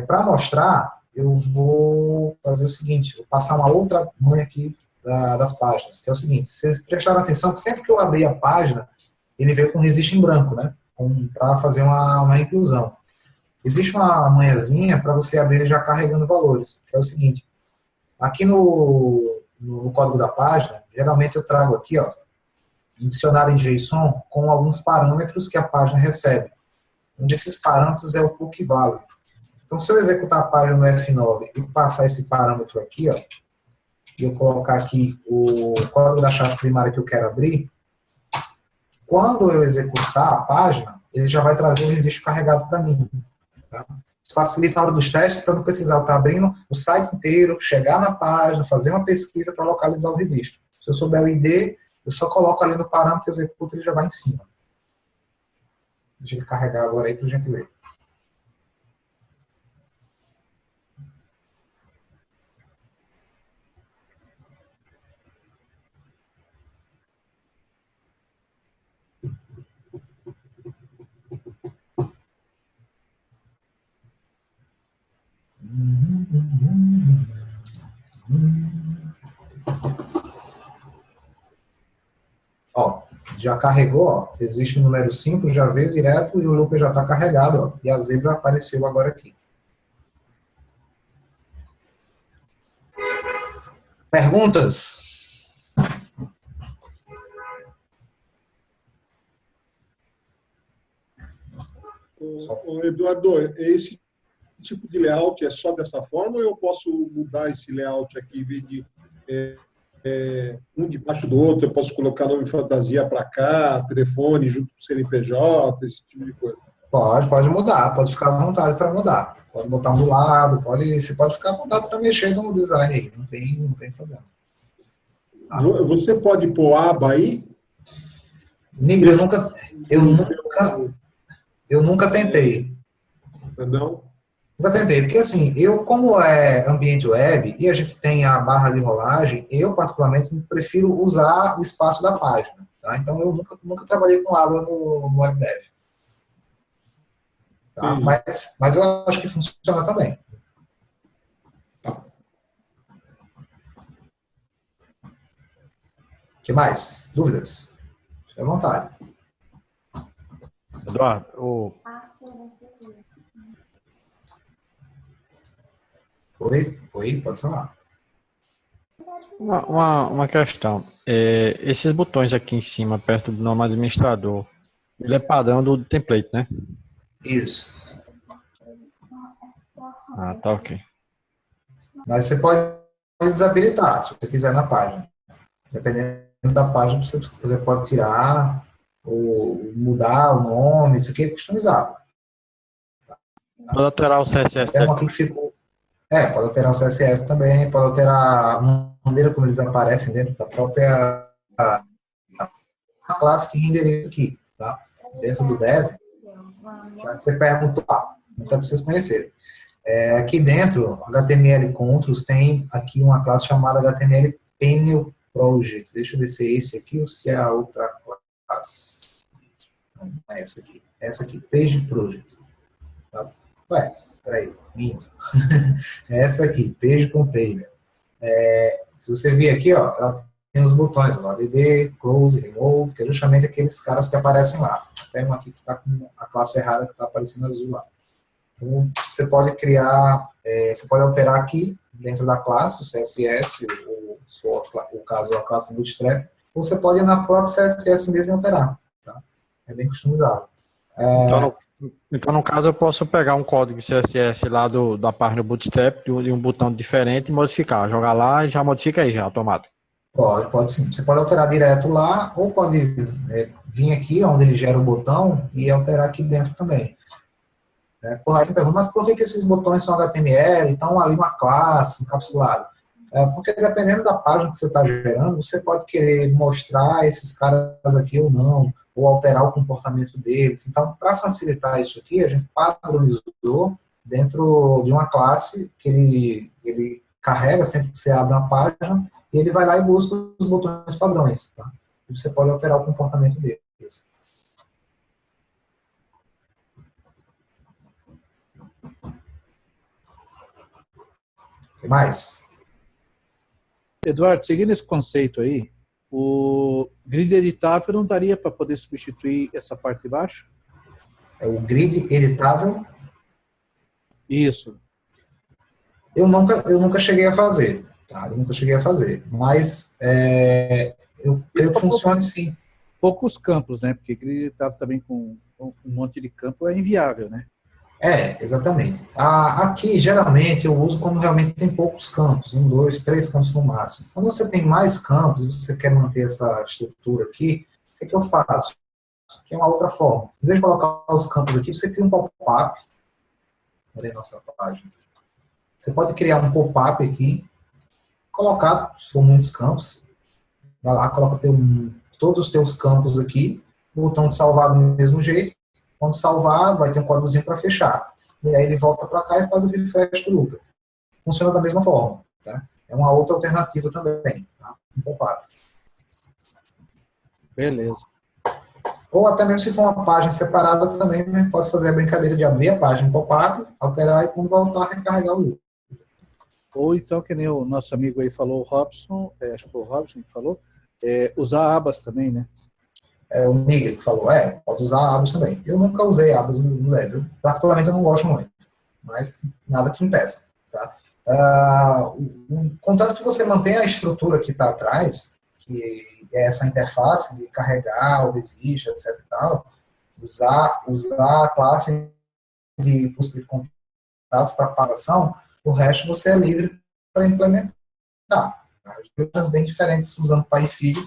Para mostrar, eu vou fazer o seguinte, vou passar uma outra manha aqui das páginas, que é o seguinte, vocês prestaram atenção que sempre que eu abri a página, ele veio com resist em branco, né? Para fazer uma inclusão. Existe uma manhãzinha para você abrir ele já carregando valores, que é o seguinte, aqui no código da página, geralmente eu trago aqui, ó, um dicionário em JSON com alguns parâmetros que a página recebe. Um desses parâmetros é o PUC value. Então, se eu executar a página no F9 e passar esse parâmetro aqui, ó, e eu colocar aqui o código da chave primária que eu quero abrir, quando eu executar a página, ele já vai trazer o registro carregado para mim. Tá? Isso facilita a hora dos testes para não precisar estar abrindo o site inteiro, chegar na página, fazer uma pesquisa para localizar o registro. Se eu souber o ID, eu só coloco ali no parâmetro, executo e ele já vai em cima. Deixa ele carregar agora aí para a gente ver. Ó, já carregou, ó, existe o número 5, já veio direto e o looper já está carregado, ó, e a zebra apareceu agora aqui. Perguntas? Eduardo, esse tipo de layout é só dessa forma ou eu posso mudar esse layout aqui em vez de um debaixo do outro, eu posso colocar nome fantasia para cá, telefone junto com o CNPJ, esse tipo de coisa? Pode mudar, pode ficar à vontade para mudar. Pode botar um do lado, você pode ficar à vontade para mexer no design aí, não tem problema. Você pode pôr aba aí? Nigga, eu nunca tentei. Não? Nunca tentei, porque assim, como é ambiente web e a gente tem a barra de rolagem, eu particularmente prefiro usar o espaço da página. Tá? Então eu nunca trabalhei com aba no WebDev. Tá? Mas eu acho que funciona também. Tá. O que mais? Dúvidas? Fique à vontade. Eduardo, Oi, pode falar. uma questão. Esses botões aqui em cima, perto do nome administrador, ele é padrão do template, né? Isso. Ah, tá ok. Mas você pode desabilitar, se você quiser, na página. Dependendo da página, você pode tirar ou mudar o nome, isso aqui é customizável. Pode alterar o CSS. Tem uma aqui que ficou. Pode alterar o CSS também, pode alterar a maneira como eles aparecem dentro da própria classe que renderiza aqui, tá? Dentro do Dev, já que você perguntou, não é para vocês conhecerem. Aqui dentro, HTML Controls tem aqui uma classe chamada HTML Panel Project. Deixa eu ver se é esse aqui ou se é a outra classe. Não é essa aqui. Essa aqui, Page Project. Tá? peraí, minto. É essa aqui, Page Container. Se você vir aqui, ó, ela tem os botões, ó, ADD, Close, Remove, que é justamente aqueles caras que aparecem lá. Tem um aqui que está com a classe errada, que está aparecendo azul lá. Então, você pode criar, você pode alterar aqui, dentro da classe, o CSS, ou se for o caso, a classe do Bootstrap, ou você pode ir na própria CSS mesmo e alterar. Tá? É bem customizável. Então, no caso, eu posso pegar um código CSS lá da página Bootstrap, de um botão diferente e modificar. Jogar lá e já modifica aí, já, automático. Pode sim. Você pode alterar direto lá, ou pode vir aqui, onde ele gera o botão, e alterar aqui dentro também. Aí você pergunta, mas por que esses botões são HTML, estão ali uma classe encapsulada? Porque dependendo da página que você está gerando, você pode querer mostrar esses caras aqui ou não, ou alterar o comportamento deles. Então, para facilitar isso aqui, a gente padronizou dentro de uma classe que ele carrega sempre que você abre uma página, e ele vai lá e busca os botões padrões. Tá? E você pode alterar o comportamento deles. O que mais? Eduardo, seguindo esse conceito aí, o grid editável não daria para poder substituir essa parte de baixo? É o grid editável? Isso. Eu nunca cheguei a fazer, tá? Eu nunca cheguei a fazer, mas eu creio que funcione sim. Poucos campos, né? Porque grid editável também com um monte de campo é inviável, né? Exatamente. Aqui, geralmente, eu uso quando realmente tem poucos campos, 1, 2, 3 campos no máximo. Quando você tem mais campos e você quer manter essa estrutura aqui, o que eu faço? Aqui é uma outra forma. Em vez de colocar os campos aqui, você cria um pop-up. Olha a nossa página. Você pode criar um pop-up aqui, colocar, se for muitos campos, vai lá, coloca todos os teus campos aqui, o botão de salvar do mesmo jeito. Quando salvar, vai ter um códigozinho para fechar. E aí ele volta para cá e faz o refresh do loop. Funciona da mesma forma. Tá? É uma outra alternativa também. Tá? Um pop-up. Beleza. Ou até mesmo se for uma página separada também, né, pode fazer a brincadeira de abrir a página em pop-up, alterar e quando voltar, recarregar o loop. Ou então, que nem o nosso amigo aí falou, o Robson, acho que foi o Robson que falou, usar abas também, né? O Nigel que falou, pode usar abas também. Eu nunca usei abas no Level. Particularmente eu não gosto muito, mas nada que impeça. Tá? Contanto que você mantenha a estrutura que está atrás, que é essa interface de carregar o resist, etc. e tal, usar a classe de busca de contatos para paração, o resto você é livre para implementar. Tá? Coisas bem diferentes usando PyFeed,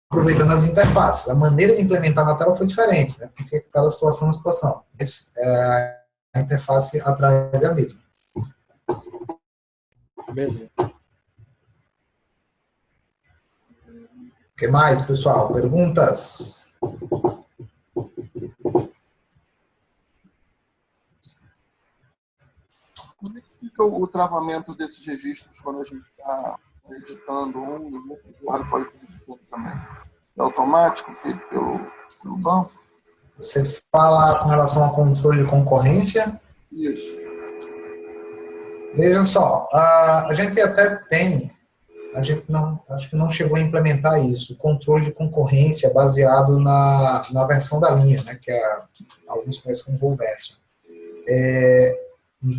aproveitando as interfaces. A maneira de implementar na tela foi diferente, né? Porque cada situação é uma situação. Mas, a interface atrás é a mesma. Beleza. O que mais, pessoal? Perguntas? Como é que fica o travamento desses registros quando a gente está editando um e o outro usuário pode estar editando também? É automático, feito pelo banco? Você fala com relação ao controle de concorrência? Isso. Veja só, a gente até tem, acho que não chegou a implementar isso, o controle de concorrência baseado na versão da linha, né, que alguns conhecem como Whole Version.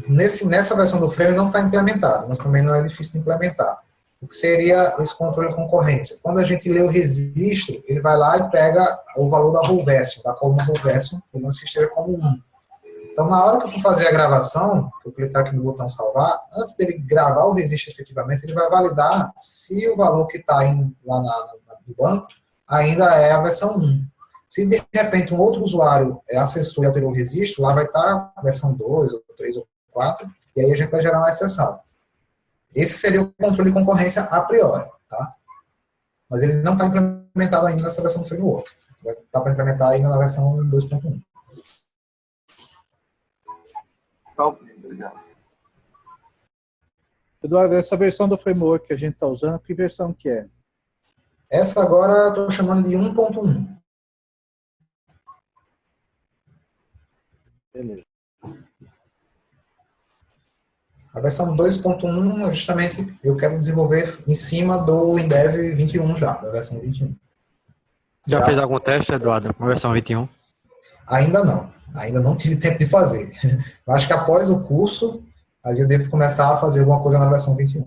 Nessa versão do Frame não está implementado, mas também não é difícil de implementar. O que seria esse controle de concorrência? Quando a gente lê o registro, ele vai lá e pega o valor da Whole Version, da coluna Whole Version, digamos que esteja como 1. Então, na hora que eu for fazer a gravação, eu clicar aqui no botão salvar, antes dele gravar o registro efetivamente, ele vai validar se o valor que está lá no banco ainda é a versão 1. Se de repente um outro usuário acessou e alterou o registro, lá vai estar a versão 2, ou 3, ou 4, e aí a gente vai gerar uma exceção. Esse seria o controle de concorrência a priori, tá? Mas ele não está implementado ainda nessa versão do framework. Vai estar para implementar ainda na versão 2.1. Tá, obrigado. Eduardo, essa versão do framework que a gente está usando, que versão que é? Essa agora eu estou chamando de 1.1. Beleza. A versão 2.1 é justamente eu quero desenvolver em cima do Endeavor 21 já, da versão 21. Já fez algum teste, Eduardo, com a versão 21? Ainda não tive tempo de fazer. Eu acho que após o curso, aí eu devo começar a fazer alguma coisa na versão 21.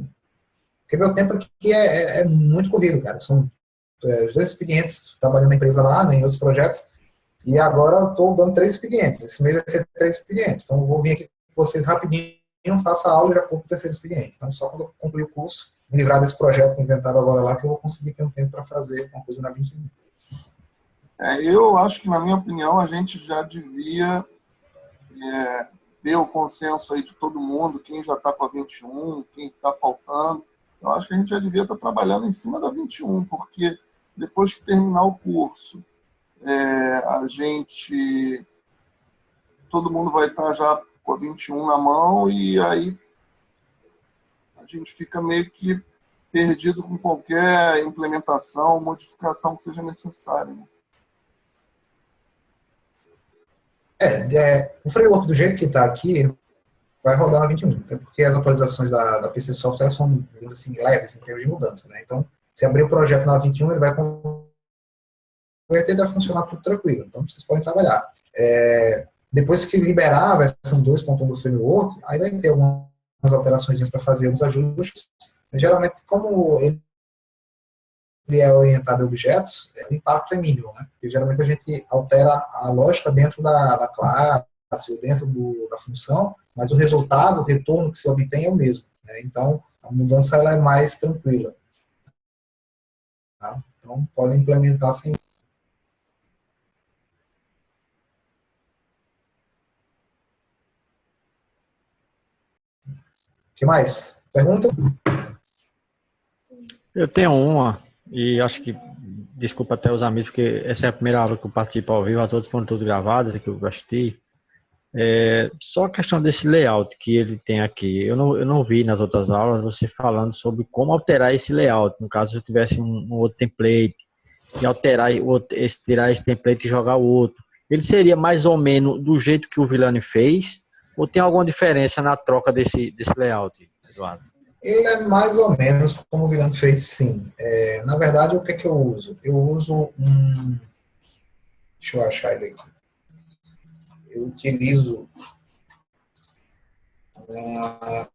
Porque meu tempo aqui é muito corrido, cara. São os 2 expedientes trabalhando na empresa lá, né, em outros projetos, e agora eu estou dando 3 expedientes. Esse mês vai ser 3 expedientes. Então eu vou vir aqui com vocês rapidinho, faça a aula e já compro o 3º expediente. Então só quando eu concluir o curso, me livrar desse projeto com o inventário agora lá, que eu vou conseguir ter um tempo para fazer uma coisa na 21. Eu acho que, na minha opinião, a gente já devia ver o consenso aí de todo mundo, quem já está com a 21, quem está faltando. Eu acho que a gente já devia estar trabalhando em cima da 21, porque depois que terminar o curso, todo mundo vai estar já com a 21 na mão, e aí a gente fica meio que perdido com qualquer implementação, modificação que seja necessária, né? O framework do jeito que está aqui, ele vai rodar na 21, até porque as atualizações da PC Software são, assim, leves em termos de mudança, né? Então, se abrir o projeto na 21, ele vai converter e vai funcionar tudo tranquilo. Então, vocês podem trabalhar. Depois que liberar a versão 2.1 do framework, aí vai ter algumas alterações para fazer os ajustes. Geralmente, como ele é orientado a objetos, o impacto é mínimo, né? Porque geralmente a gente altera a lógica dentro da classe, ou dentro da função, mas o resultado, o retorno que se obtém é o mesmo, né? Então, a mudança ela é mais tranquila. Tá? Então, podem implementar sem. O que mais? Pergunta? Eu tenho uma, e acho que, desculpa até os amigos, porque essa é a primeira aula que eu participo ao vivo, as outras foram todas gravadas, que eu gostei. Só a questão desse layout que ele tem aqui, eu não vi nas outras aulas você falando sobre como alterar esse layout, no caso se eu tivesse um outro template, e tirar esse template e jogar o outro. Ele seria mais ou menos do jeito que o Villani fez, ou tem alguma diferença na troca desse layout, Eduardo? Ele é mais ou menos como o Villani fez, sim. Na verdade, o que é que eu uso? Eu uso um... Deixa eu achar ele aqui. Eu utilizo uma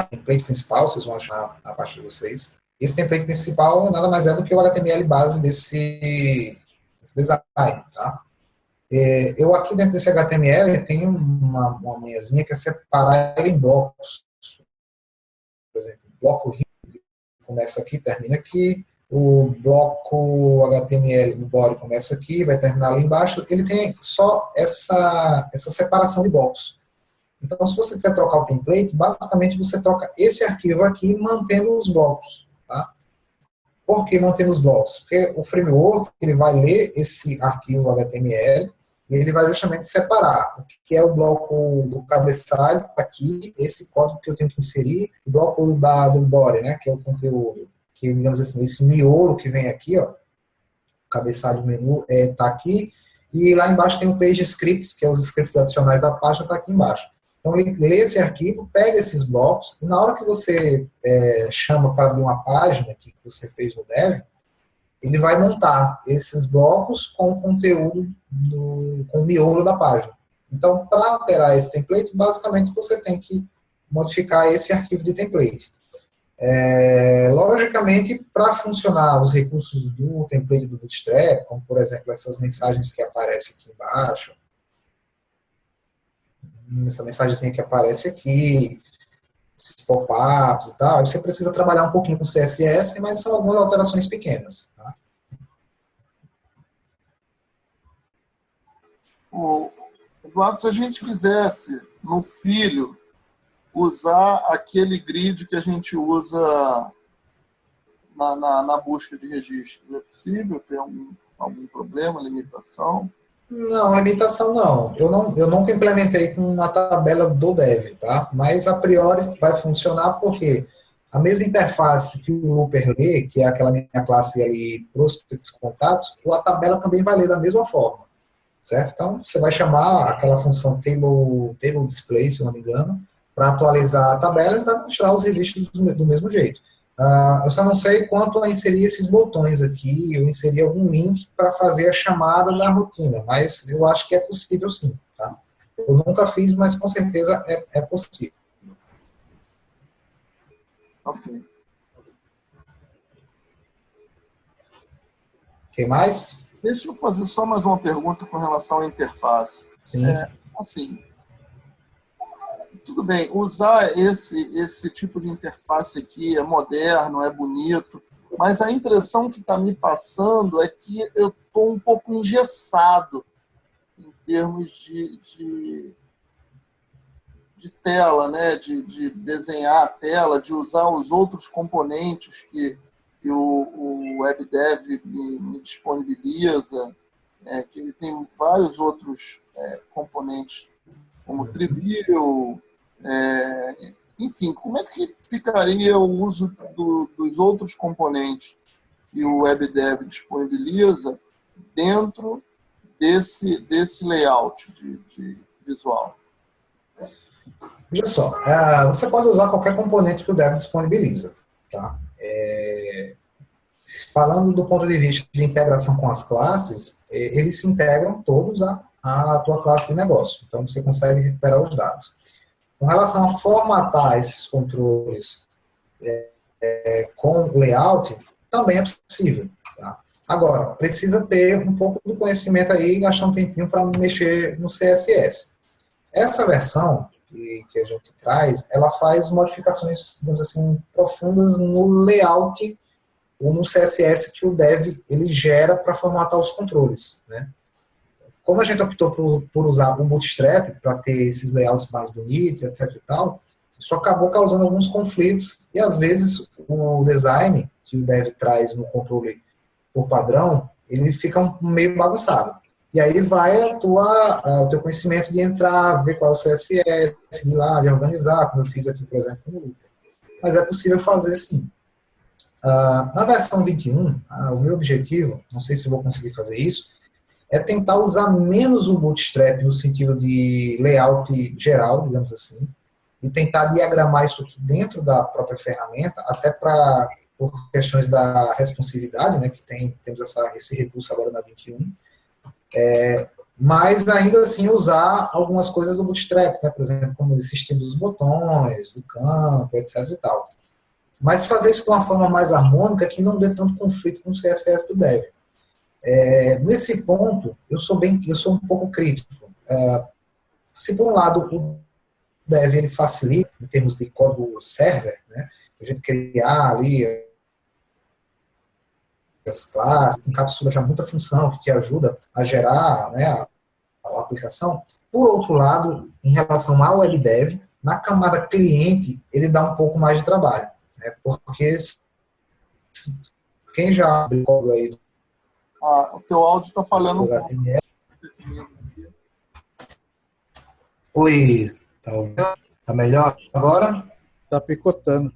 template principal, vocês vão achar na parte de vocês. Esse template principal nada mais é do que o HTML base desse design, tá? Eu aqui dentro desse HTML tenho uma manhãzinha que é separar ele em blocos. Por exemplo, o bloco RIP começa aqui, termina aqui. O bloco HTML no body começa aqui, vai terminar lá embaixo. Ele tem só essa separação de blocos. Então, se você quiser trocar o template, basicamente você troca esse arquivo aqui mantendo os blocos. Tá? Por que mantendo os blocos? Porque o framework ele vai ler esse arquivo HTML e ele vai justamente separar o que é o bloco do cabeçalho, aqui, esse código que eu tenho que inserir, o bloco do body, né, que é o conteúdo, que, digamos assim, esse miolo que vem aqui, ó, o cabeçalho do menu está aqui, e lá embaixo tem o page scripts, que é os scripts adicionais da página, está aqui embaixo. Então, ele lê esse arquivo, pega esses blocos, e na hora que você chama para abrir uma página que você fez no Dev, ele vai montar esses blocos com o conteúdo, com o miolo da página. Então, para alterar esse template, basicamente você tem que modificar esse arquivo de template. Logicamente, para funcionar os recursos do template do Bootstrap, como por exemplo essas mensagens que aparecem aqui embaixo, essa mensagenzinha que aparece aqui, esses pop-ups e tal, você precisa trabalhar um pouquinho com CSS, mas são algumas alterações pequenas. Tá? Eduardo, se a gente quisesse, no filho, usar aquele grid que a gente usa na busca de registro, é possível ter algum problema, limitação? Não, limitação não. Eu nunca implementei com uma tabela do Dev, tá? Mas a priori vai funcionar porque a mesma interface que o Looper lê, que é aquela minha classe ali, prospects, contatos, a tabela também vai ler da mesma forma. certo? Então, você vai chamar aquela função table display, se eu não me engano, para atualizar a tabela e vai mostrar os registros do mesmo jeito. Eu só não sei quanto a inserir esses botões aqui, eu inseri algum link para fazer a chamada da rotina, mas eu acho que é possível sim, tá? Eu nunca fiz, mas com certeza é possível. Ok. Quem mais? Deixa eu fazer só mais uma pergunta com relação à interface. Sim. Assim, tudo bem, usar esse tipo de interface aqui é moderno, é bonito, mas a impressão que está me passando é que eu estou um pouco engessado em termos de tela, né? de desenhar a tela, de usar os outros componentes que o WebDev me disponibiliza, que ele tem vários outros componentes, como Trivial, enfim, como é que ficaria o uso dos outros componentes que o WebDev disponibiliza dentro desse layout de visual? Veja só, você pode usar qualquer componente que o Dev disponibiliza, tá? Falando do ponto de vista de integração com as classes, eles se integram todos à tua classe de negócio. Então, você consegue recuperar os dados. Com relação a formatar esses controles com layout, também é possível. Tá? Agora, precisa ter um pouco do conhecimento aí e gastar um tempinho para mexer no CSS. Essa versão que a gente traz, ela faz modificações, digamos assim, profundas no layout ou no CSS que o Dev ele gera para formatar os controles, né? Como a gente optou por usar o Bootstrap para ter esses layouts mais bonitos, etc e tal, isso acabou causando alguns conflitos e às vezes o design que o Dev traz no controle por padrão, ele fica meio bagunçado. E aí vai o teu conhecimento de entrar, ver qual é o CSS, ir lá, de organizar, como eu fiz aqui, por exemplo, no Looper. Mas é possível fazer sim. Na versão 21, o meu objetivo, não sei se vou conseguir fazer isso, é tentar usar menos o Bootstrap no sentido de layout geral, digamos assim, e tentar diagramar isso aqui dentro da própria ferramenta, até por questões da responsividade, né, que temos esse recurso agora na 21, mas ainda assim usar algumas coisas do Bootstrap, né, por exemplo, como esse estilo dos botões, do campo, etc e tal. Mas fazer isso de uma forma mais harmônica que não dê tanto conflito com o CSS do Dev. Nesse ponto, eu sou um pouco crítico. Se por um lado o Dev ele facilita em termos de código server, né, a gente criar ali as classes, encapsula já muita função que te ajuda a gerar, né, a aplicação. Por outro lado, em relação ao WebDev, na camada cliente, ele dá um pouco mais de trabalho. Porque quem já abriu código aí o teu áudio está falando do HTML. Oi, tá ouvindo? Tá melhor agora? Tá picotando.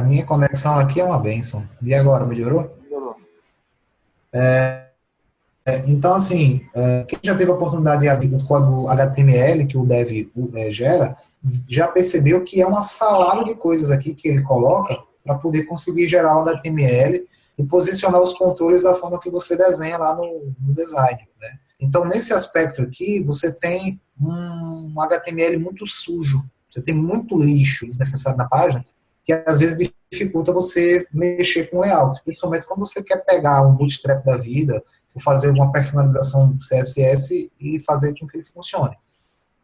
Minha conexão aqui é uma bênção. E agora, melhorou? Melhorou. Então, assim, quem já teve a oportunidade de abrir o código HTML que o Dev gera, já percebeu que é uma salada de coisas aqui que ele coloca para poder conseguir gerar o HTML e posicionar os controles da forma que você desenha lá no design, né? Então, nesse aspecto aqui, você tem um HTML muito sujo, você tem muito lixo desnecessário na página, que às vezes dificulta você mexer com o layout, principalmente quando você quer pegar um bootstrap da vida, ou fazer uma personalização do CSS e fazer com que ele funcione.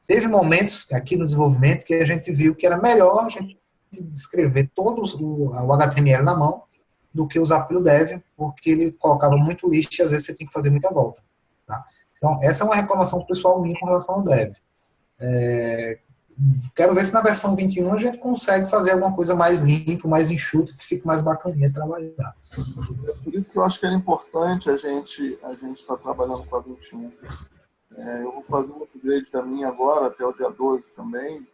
Teve momentos aqui no desenvolvimento que a gente viu que era melhor a gente descrever todo o HTML na mão do que usar pelo Dev, porque ele colocava muito lixo e às vezes você tem que fazer muita volta. Tá? Então, essa é uma reclamação pessoal minha com relação ao Dev. Quero ver se na versão 21 a gente consegue fazer alguma coisa mais limpa, mais enxuta, que fique mais bacaninha trabalhar. Por isso que eu acho que era importante a gente estar trabalhando com a 21. Eu vou fazer um upgrade da minha agora, até o dia 12 também,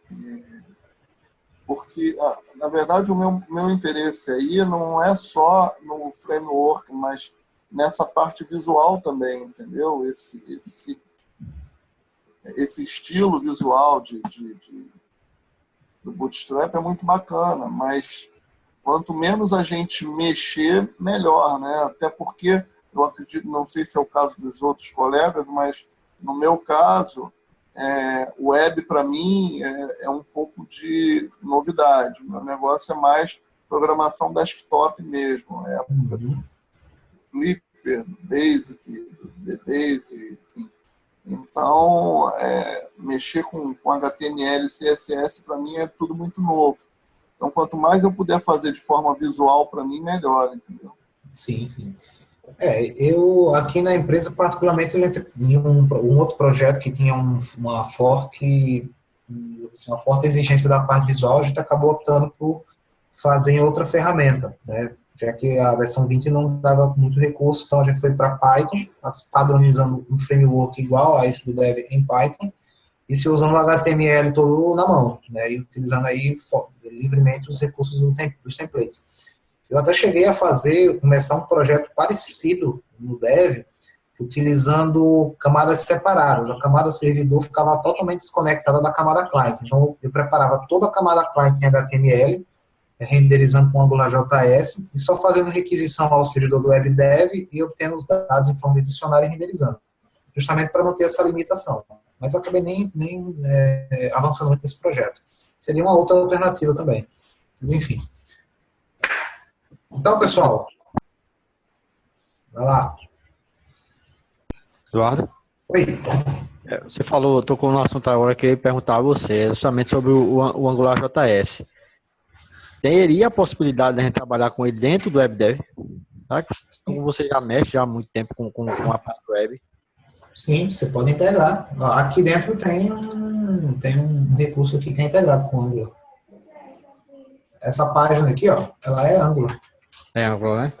porque, na verdade, o meu interesse aí não é só no framework, mas nessa parte visual também, entendeu? Esse esse estilo visual do Bootstrap é muito bacana, mas quanto menos a gente mexer, melhor, né? Até porque, eu acredito, não sei se é o caso dos outros colegas, mas no meu caso, o web, para mim, é um pouco de novidade. O meu negócio é mais programação desktop mesmo. Flipper, Basic, BBasic, enfim. Então, mexer com HTML e CSS, para mim, é tudo muito novo. Então, quanto mais eu puder fazer de forma visual, para mim, melhor, entendeu? Sim, sim. Eu, aqui na empresa, particularmente, a gente tinha um outro projeto que tinha uma forte exigência da parte visual, a gente acabou optando por fazer em outra ferramenta, né? Já que a versão 20 não dava muito recurso, então a gente foi para Python, padronizando um framework igual a esse do Dev em Python, e se usando o HTML todo na mão, né? E utilizando aí livremente os recursos dos templates. Eu até cheguei a começar um projeto parecido no Dev, utilizando camadas separadas. A camada servidor ficava totalmente desconectada da camada client. Então, eu preparava toda a camada client em HTML, renderizando com AngularJS, e só fazendo requisição ao servidor do WebDev e obtendo os dados em forma de dicionário e renderizando. Justamente para não ter essa limitação. Mas eu acabei nem avançando muito nesse projeto. Seria uma outra alternativa também. Mas, enfim. Então, pessoal, vai lá. Eduardo? Oi. Você tocou no assunto agora que eu ia perguntar a você, justamente sobre o AngularJS. Teria a possibilidade de a gente trabalhar com ele dentro do WebDev? Tá? Como você já mexe há muito tempo com a parte web. Sim, você pode integrar. Aqui dentro tem um recurso aqui que é integrado com o Angular. Essa página aqui, ó, ela é Angular. É Angular, né?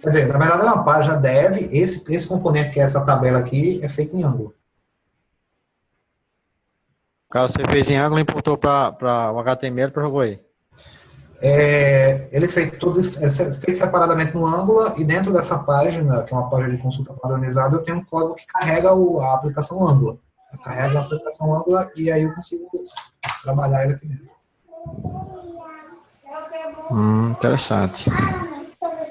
Quer dizer, na verdade ela é uma página dev, esse componente que é essa tabela aqui é feito em Angular. Caso você fez em Angular, importou para o HTML para jogou aí. Ele é feito separadamente no Angular, e dentro dessa página, que é uma página de consulta padronizada, eu tenho um código que carrega a aplicação Angular. Carrega a aplicação Angular e aí eu consigo trabalhar ele aqui dentro. Interessante.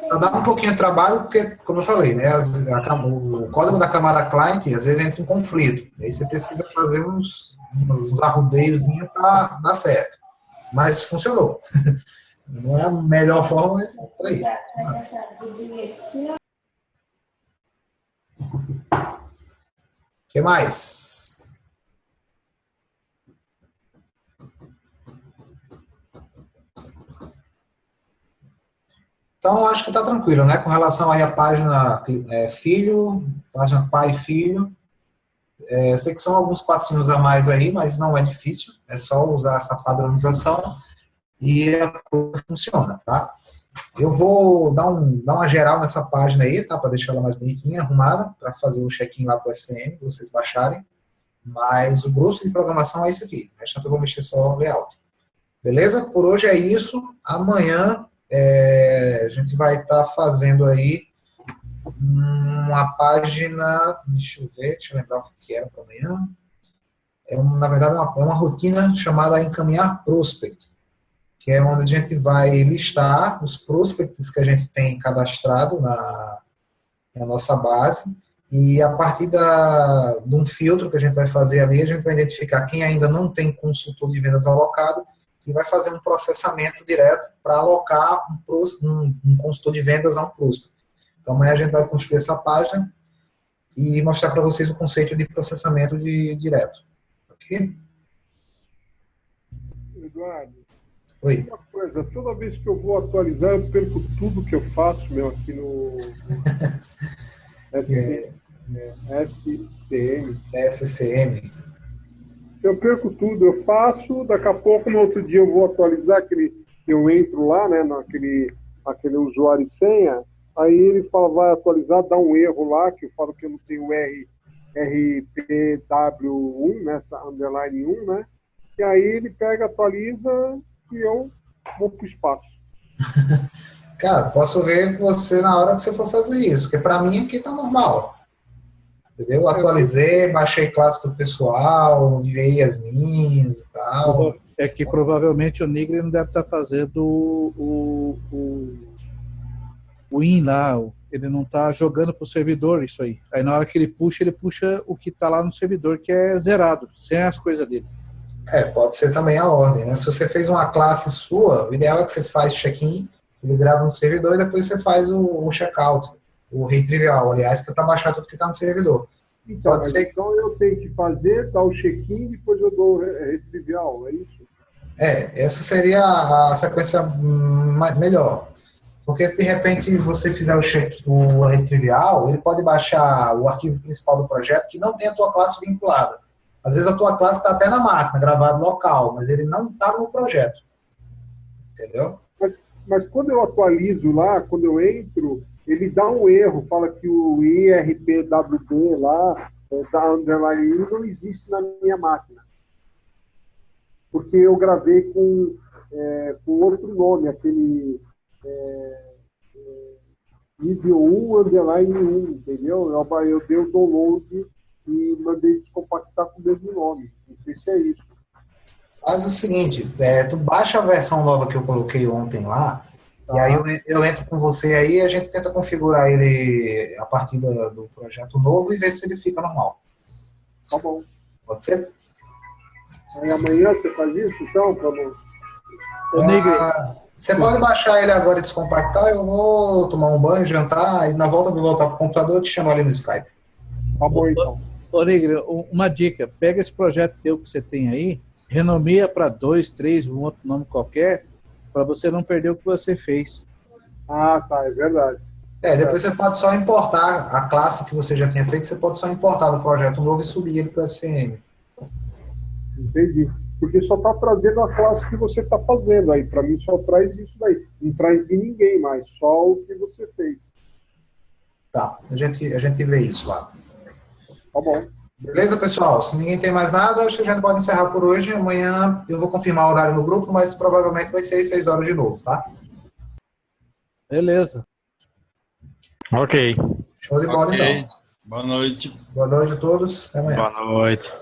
Só dá um pouquinho de trabalho, porque, como eu falei, né, o código da camada client às vezes entra em conflito. Aí você precisa fazer uns arrudeios para dar certo. Mas funcionou. Não é a melhor forma, mas tá aí. O que mais? Então, acho que está tranquilo, né? Com relação aí à página filho, página pai e filho. Eu sei que são alguns passinhos a mais aí, mas não é difícil. É só usar essa padronização e a coisa funciona, tá? Eu vou dar uma geral nessa página aí, tá? Para deixar ela mais bonitinha, arrumada, para fazer o check-in lá para o SM, para vocês baixarem. Mas o grosso de programação é isso aqui. O restante eu vou mexer só no layout. Beleza? Por hoje é isso. Amanhã a gente vai estar fazendo aí uma página, deixa eu lembrar o que era para amanhã. Na verdade, é uma rotina chamada Encaminhar Prospect, que é onde a gente vai listar os prospects que a gente tem cadastrado na nossa base, e a partir de um filtro que a gente vai fazer ali, a gente vai identificar quem ainda não tem consultor de vendas alocado e vai fazer um processamento direto para alocar um consultor de vendas a um prospect. Então, amanhã a gente vai construir essa página e mostrar para vocês o conceito de processamento direto. Ok? Eduardo. Oi. Uma coisa, toda vez que eu vou atualizar, eu perco tudo que eu faço, aqui no SCM. Eu perco tudo, eu faço, daqui a pouco, no outro dia eu vou atualizar, eu entro lá, né, naquele usuário e senha, aí ele fala, vai atualizar, dá um erro lá, que eu falo que eu não tenho RPW1, né, underline 1, né, e aí ele pega, atualiza e eu vou para o espaço. Cara, posso ver você na hora que você for fazer isso, porque para mim aqui tá normal. Entendeu? Atualizei, baixei classe do pessoal, enviei as minhas e tal. É que provavelmente o Nigri não deve estar fazendo o in lá, ele não está jogando para o servidor isso aí. Aí na hora que ele puxa o que está lá no servidor, que é zerado, sem as coisas dele. Pode ser também a ordem, né? Se você fez uma classe sua, o ideal é que você faz check-in, ele grava no servidor e depois você faz o check-out, o retrivial, aliás, que é para baixar tudo que está no servidor. Então, Pode ser... então eu tenho que fazer, dar o check-in, depois eu dou o retrivial, é isso? Essa seria a sequência melhor. Porque se de repente você fizer o retrivial, ele pode baixar o arquivo principal do projeto que não tem a tua classe vinculada. Às vezes a tua classe está até na máquina, gravado local, mas ele não está no projeto. Entendeu? Mas quando eu atualizo lá, quando eu entro, ele dá um erro, fala que o IRPWB lá, da underline não existe na minha máquina. Porque eu gravei com outro nome, aquele nível 1, underline 1, entendeu? Eu dei o download e mandei descompactar com o mesmo nome. Não sei se é isso. Faz o seguinte, tu baixa a versão nova que eu coloquei ontem lá, e aí eu entro com você aí e a gente tenta configurar ele a partir do projeto novo e ver se ele fica normal. Tá bom. Pode ser? Aí amanhã você faz isso, então, para não... Você pode baixar ele agora e descompactar, eu vou tomar um banho, jantar, e na volta eu vou voltar pro computador e te chamo ali no Skype. Tá bom, então. Ô, Nigri, uma dica, pega esse projeto teu que você tem aí, renomeia para 2, 3, um outro nome qualquer, para você não perder o que você fez. Ah, tá, é verdade. Depois você pode só importar a classe que você já tinha feito, você pode só importar do projeto novo e subir ele para o SCM. Entendi. Porque só está trazendo a classe que você está fazendo aí. Para mim só traz isso daí. Não traz de ninguém mais, só o que você fez. Tá, a gente vê isso lá. Tá bom. Beleza, pessoal? Se ninguém tem mais nada, acho que a gente pode encerrar por hoje. Amanhã eu vou confirmar o horário no grupo, mas provavelmente vai ser às 6 horas de novo, tá? Beleza. Ok. Show de bola, então. Boa noite. Boa noite a todos. Até amanhã. Boa noite.